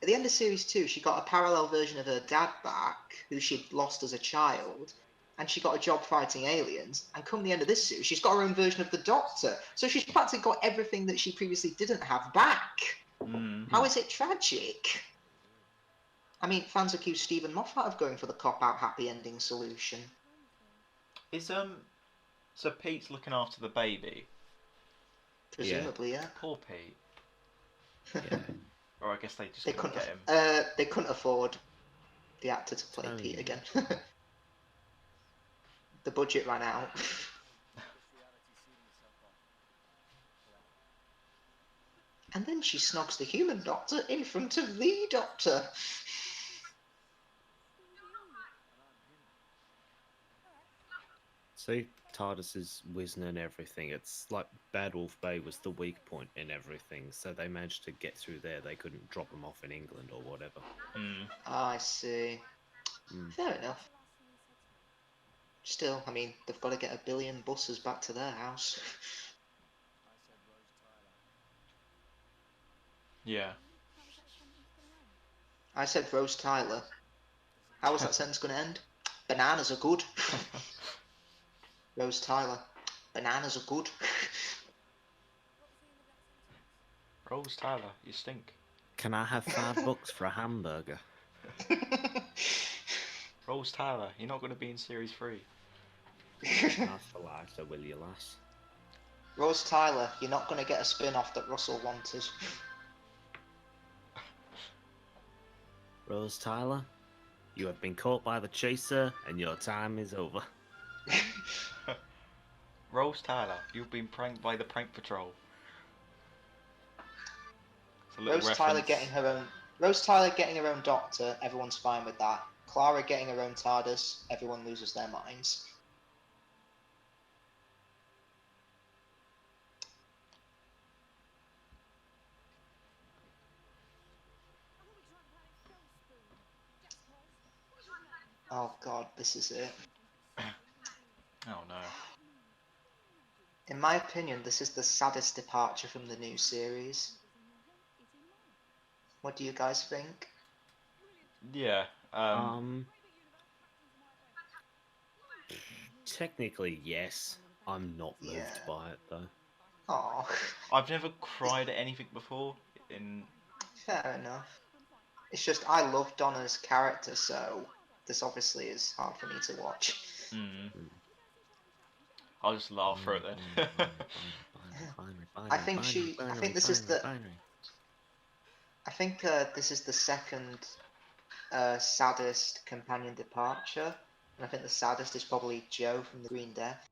at the end of Series 2, she got a parallel version of her dad back, who she'd lost as a child, and she got a job fighting aliens, and come the end of this series, she's got her own version of the Doctor, so she's practically got everything that she previously didn't have back. How is it tragic? I mean, fans accuse Stephen Moffat of going for the cop-out happy ending solution.
Is so Pete's looking after the baby.
Presumably, yeah.
Poor Pete.
Yeah.
Or I guess they just
They
couldn't
couldn't.
get him.
They couldn't afford the actor to play
Tony.
Pete again. The budget ran out. And then she snogs the human doctor in front of the doctor.
See, TARDIS is whizzing and everything. It's like Bad Wolf Bay was the weak point in everything, so they managed to get through there. They couldn't drop them off in England or whatever.
I see. Fair enough. Still, I mean, they've got to get 1 billion buses back to their house.
Yeah.
I said Rose Tyler. How was that sentence going to end? Bananas are good. Rose Tyler. Bananas are good.
Rose Tyler, you stink.
Can I have $5 for a hamburger?
Rose Tyler, you're not going to be in series 3.
Nice for life, will you, lass?
Rose Tyler, you're not going to get a spin-off that Russell wanted.
Rose Tyler, you have been caught by the chaser, and your time is over.
Rose Tyler, you've been pranked by the Prank Patrol.
Rose Tyler getting her own doctor, everyone's fine with that. Clara getting her own TARDIS, everyone loses their minds. Oh god, this is it.
Oh no.
In my opinion, this is the saddest departure from the new series. What do you guys think?
Yeah.
Technically, yes. I'm not moved by it, though.
Oh.
I've never cried at anything before.
Fair enough. It's just, I love Donna's character, so this obviously is hard for me to watch.
I'll just laugh through it then.
I think this is the second saddest companion departure, and I think the saddest is probably Joe from the Green Death.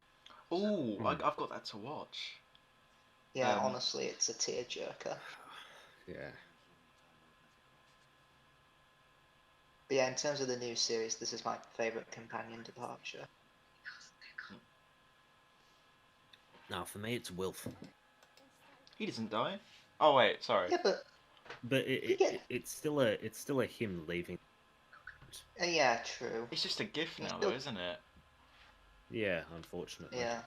Ooh, I've got that to watch.
Yeah, honestly, it's a tearjerker.
Yeah.
But yeah, in terms of the new series, this is my favourite companion departure.
Now, for me, it's Wilf.
He doesn't die. Oh wait, sorry.
Yeah, but
it's still a him leaving.
Yeah, true.
It's just a gift now, though, isn't it?
Yeah, unfortunately.
Yeah.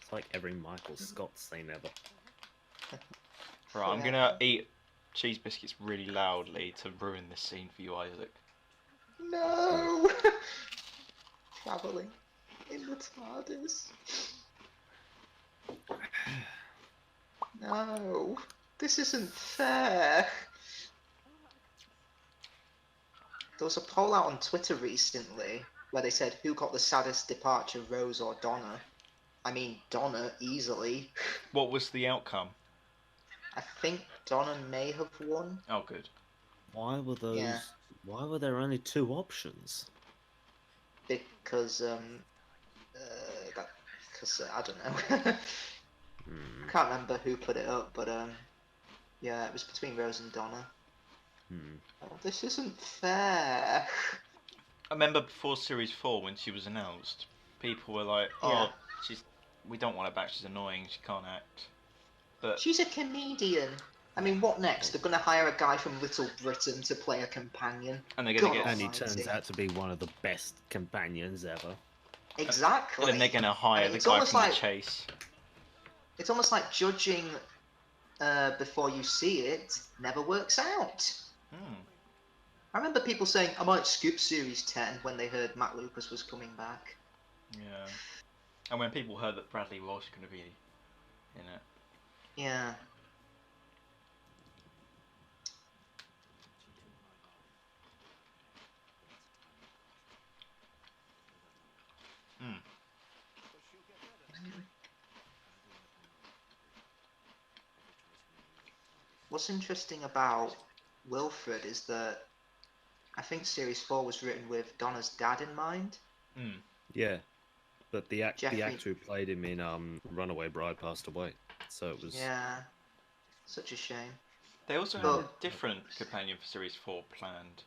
It's like every Michael Scott scene ever.
Right, I'm gonna eat cheese biscuits really loudly to ruin this scene for you, Isaac.
No! Travelling in the TARDIS. No, this isn't fair. There was a poll out on Twitter recently where they said who got the saddest departure, Rose or Donna. I mean, Donna, easily.
What was the outcome?
I think Donna may have won.
Oh, good.
Why were those?
Yeah.
Why were there only 2 options?
Because I don't know. I can't remember who put it up, but yeah, it was between Rose and Donna. Oh, this isn't fair.
I remember before Series 4 when she was announced, people were like, "Oh, we don't want her back. She's annoying. She can't act." But
she's a comedian. I mean, what next? They're gonna hire a guy from Little Britain to play a companion,
and they're gonna
and he turns out to be one of the best companions ever.
Exactly.
And then they're gonna hire the guy from The Chase.
It's almost like judging before you see it never works out. I remember people saying, I might skip Series 10 when they heard Matt Lucas was coming back.
Yeah. And when people heard that Bradley was going to be in it.
Yeah. What's interesting about Wilfred is that I think Series 4 was written with Donna's dad in mind.
Yeah, but the
Jeffrey...
actor who played him in Runaway Bride passed away, so it was...
Yeah, such a shame.
They also had a different companion for Series 4 planned.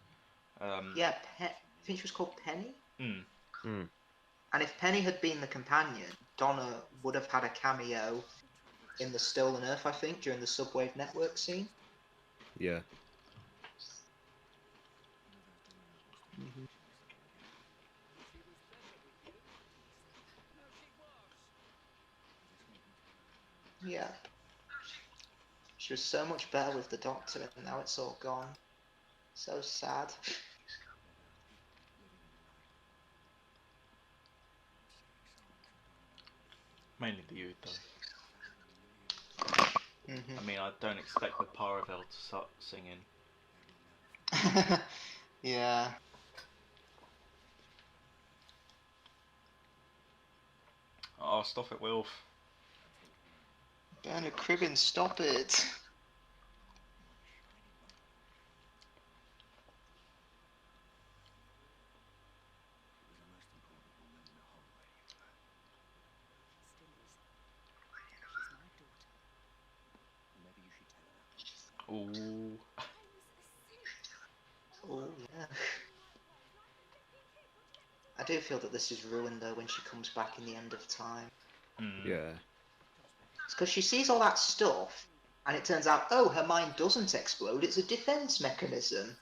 Yeah, I think she was called Penny?
Mm.
And if Penny had been the companion, Donna would have had a cameo in the Stolen Earth, I think, during the Subwave Network scene.
Yeah.
Yeah. She was so much better with the Doctor, and now it's all gone. So sad.
Mainly the Ood, though.
Mm-hmm.
I mean, I don't expect the Paravel to start singing.
Yeah.
Oh, stop it, Wilf.
Bernard Cribbin, stop it.
Ooh.
Oh, yeah. I do feel that this is ruined, though, when she comes back in the end of time.
Yeah.
It's because she sees all that stuff, and it turns out, oh, her mind doesn't explode, it's a defense mechanism.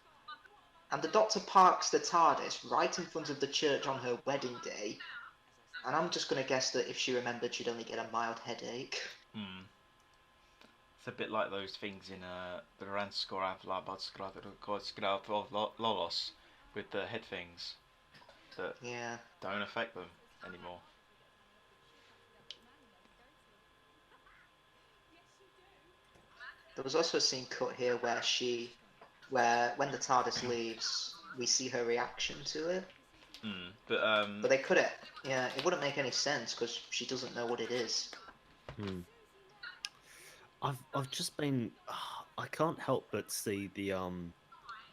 And the Doctor parks the TARDIS right in front of the church on her wedding day, and I'm just going to guess that if she remembered, she'd only get a mild headache.
It's a bit like those things in the Lolos with the head things that don't affect them anymore.
There was also a scene cut here where when the TARDIS leaves, we see her reaction to it. But they cut it. Yeah, it wouldn't make any sense because she doesn't know what it is.
I've just been... I can't help but see the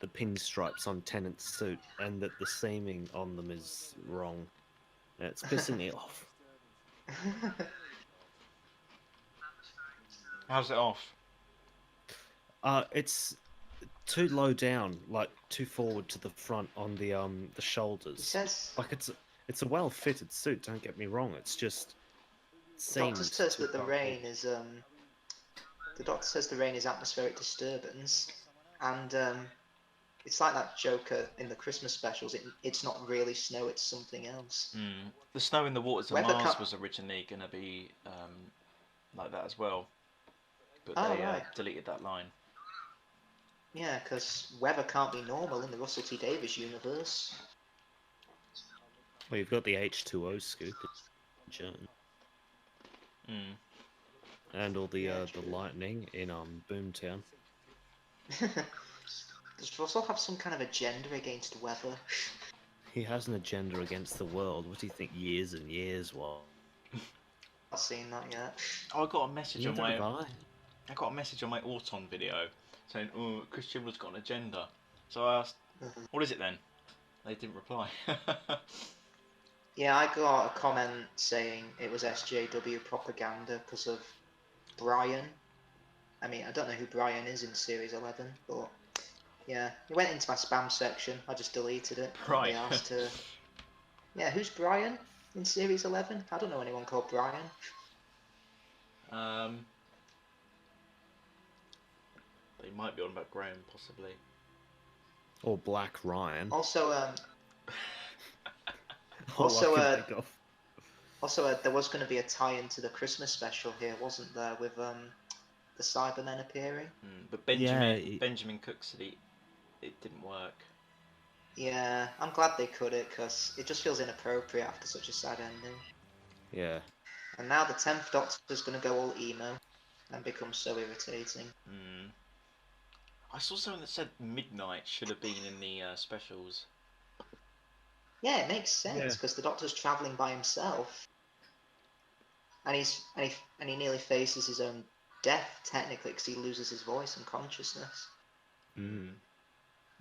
pinstripes on Tennant's suit, and that the seaming on them is wrong. It's pissing me off.
How's it off?
It's too low down, like too forward to the front on the shoulders. Like it's a well-fitted suit. Don't get me wrong. It's just...
The Doctor says that the rain is the Doctor says the rain is atmospheric disturbance, and it's like that Joker in the Christmas specials. It's not really snow; it's something else.
The snow in the waters of Mars was originally going to be like that as well, but they deleted that line.
Yeah, because weather can't be normal in the Russell T Davies universe.
Well, you've got the H2O scoop, and all the lightning in Boomtown.
Does Russell have some kind of agenda against weather?
He has an agenda against the world. What do you think years and years was?
Not seen that yet.
Oh, I got a message on my...
I
got a message on my Auton video saying, "Oh, Chris Chibnall's got an agenda." So I asked, "What is it then?" They didn't reply.
Yeah, I got a comment saying it was SJW propaganda because of Brian. I mean, I don't know who Brian is in Series 11, but yeah, it went into my spam section. I just deleted it.
Right.
They asked her, yeah, who's Brian in Series 11? I don't know anyone called Brian.
They might be on about Graham, possibly.
Or Black Ryan.
Also, there was going to be a tie-in to the Christmas special here, wasn't there, with the Cybermen appearing?
But Benjamin Cook said it didn't work.
Yeah, I'm glad they cut it, because it just feels inappropriate after such a sad ending.
Yeah.
And now the 10th Doctor's going to go all emo and become so irritating.
I saw something that said Midnight should have been in the specials.
Yeah, it makes sense, because the Doctor's travelling by himself. And he nearly faces his own death technically because he loses his voice and consciousness.
Mm.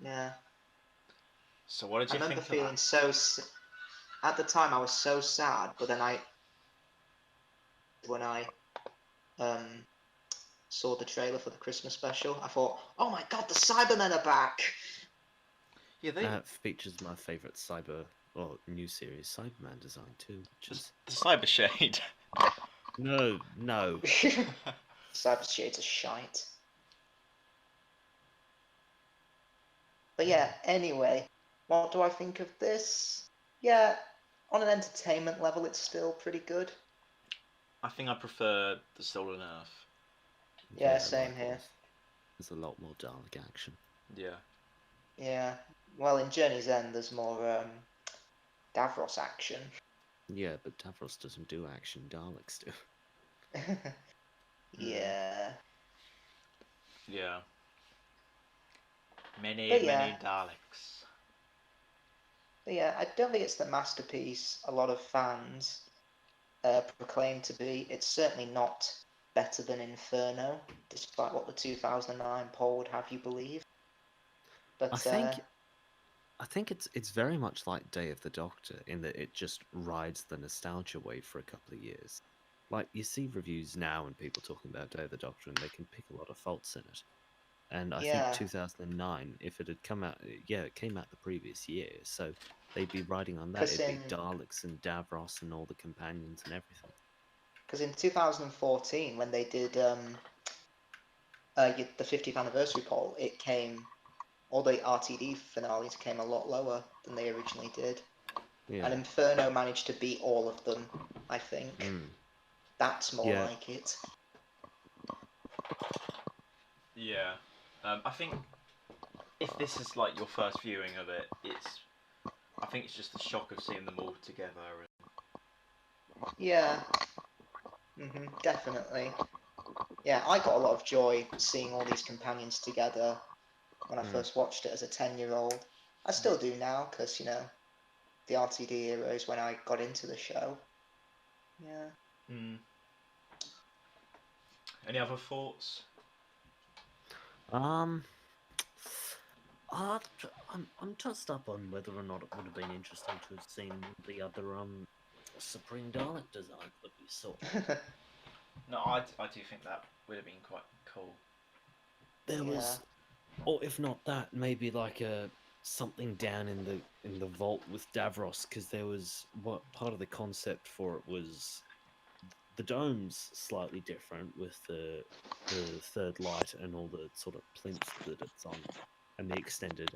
Yeah.
So what did
I
you
remember
think of
feeling
that?
at the time I was so sad, but then when I um, saw the trailer for the Christmas special, I thought, oh my god, the Cybermen are back!
Yeah, they
Features my favourite new series, Cyberman design too, which is
the Cyber Shade.
no.
Cyber Shades are shite. But yeah, anyway, what do I think of this? Yeah, on an entertainment level, it's still pretty good.
I think I prefer the Stolen Earth.
Yeah, same here.
There's a lot more Dalek action.
Yeah.
Yeah. Well, in Journey's End, there's more Davros action.
Yeah, but Davros doesn't do action. Daleks do.
Yeah.
Yeah. Many
But yeah.
Daleks.
But yeah, I don't think it's the masterpiece a lot of fans proclaim to be. It's certainly not better than Inferno, despite what the 2009 poll would have you believe. But
I think it's very much like Day of the Doctor in that it just rides the nostalgia wave for a couple of years. Like you see reviews now and people talking about Day of the Doctor and they can pick a lot of faults in it. And I think
yeah,
2009, if it had come out, it came out the previous year, so they'd be riding on that.
'cause
It'd be Daleks and Davros and all the companions and everything.
because in 2014 when they did the 50th anniversary poll, all the RTD finales came a lot lower than they originally did.
Yeah.
And Inferno managed to beat all of them, I think. That's more like it.
Yeah. I think if this is like your first viewing of it, I think it's just the shock of seeing them all together.
Yeah. Definitely. Yeah, I got a lot of joy seeing all these companions together when I first watched it as a 10-year-old. I still do now, because, the RTD era is when I got into the show. Yeah.
Any other thoughts?
I'm tossed up on whether or not it would have been interesting to have seen the other Supreme Dalek design that we saw.
No, I do think that would have been quite cool.
There was, or if not that, maybe like something down in the vault with Davros, because there was part of the concept for it was the dome's slightly different with the third light and all the sort of plinth that it's on, and the extended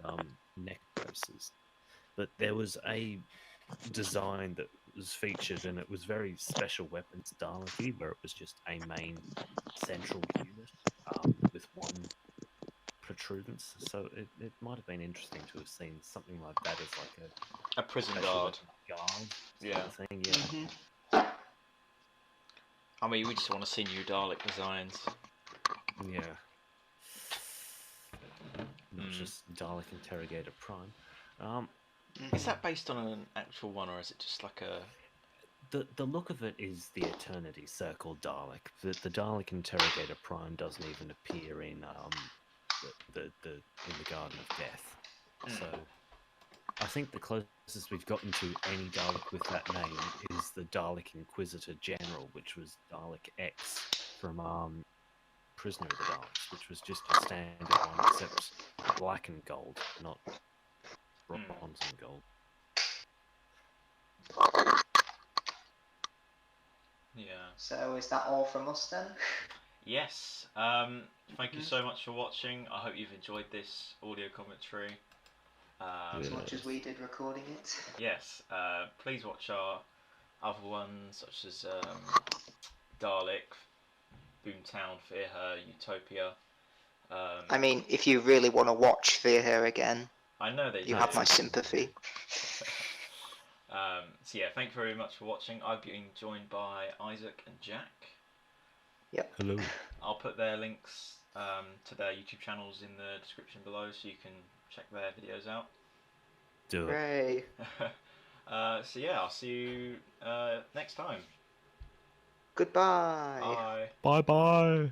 neck braces. But there was a design that was featured, and it was very special weapons Dalek, where it was just a main central unit with one protrudence. So it might have been interesting to have seen something like that as like
a prison guard.
Yeah. Thing, yeah.
I mean, we just want to see new Dalek designs.
Yeah. Not just Dalek Interrogator Prime.
Is that based on an actual one, or is it just like a...
The look of it is the Eternity Circle Dalek. The Dalek Interrogator Prime doesn't even appear in the Garden of Death. So I think the closest we've gotten to any Dalek with that name is the Dalek Inquisitor General, which was Dalek X from Prisoner of the Daleks, which was just a standard one, except black and gold, not bronze and gold.
Yeah.
So is that all from us then?
Yes. Thank you so much for watching. I hope you've enjoyed this audio commentary.
As much as we did recording it.
Yes. Please watch our other ones, such as Dalek, Boomtown, Fear Her, Utopia.
I mean, if you really want to watch Fear Her again,
I know that
you have my sympathy.
So yeah, thank you very much for watching. I've been joined by Isaac and Jack.
Yep.
Hello.
I'll put their links to their YouTube channels in the description below, so you can check their videos out.
Do it.
Hooray.
So yeah, I'll see you next time.
Goodbye.
Bye.
Bye bye.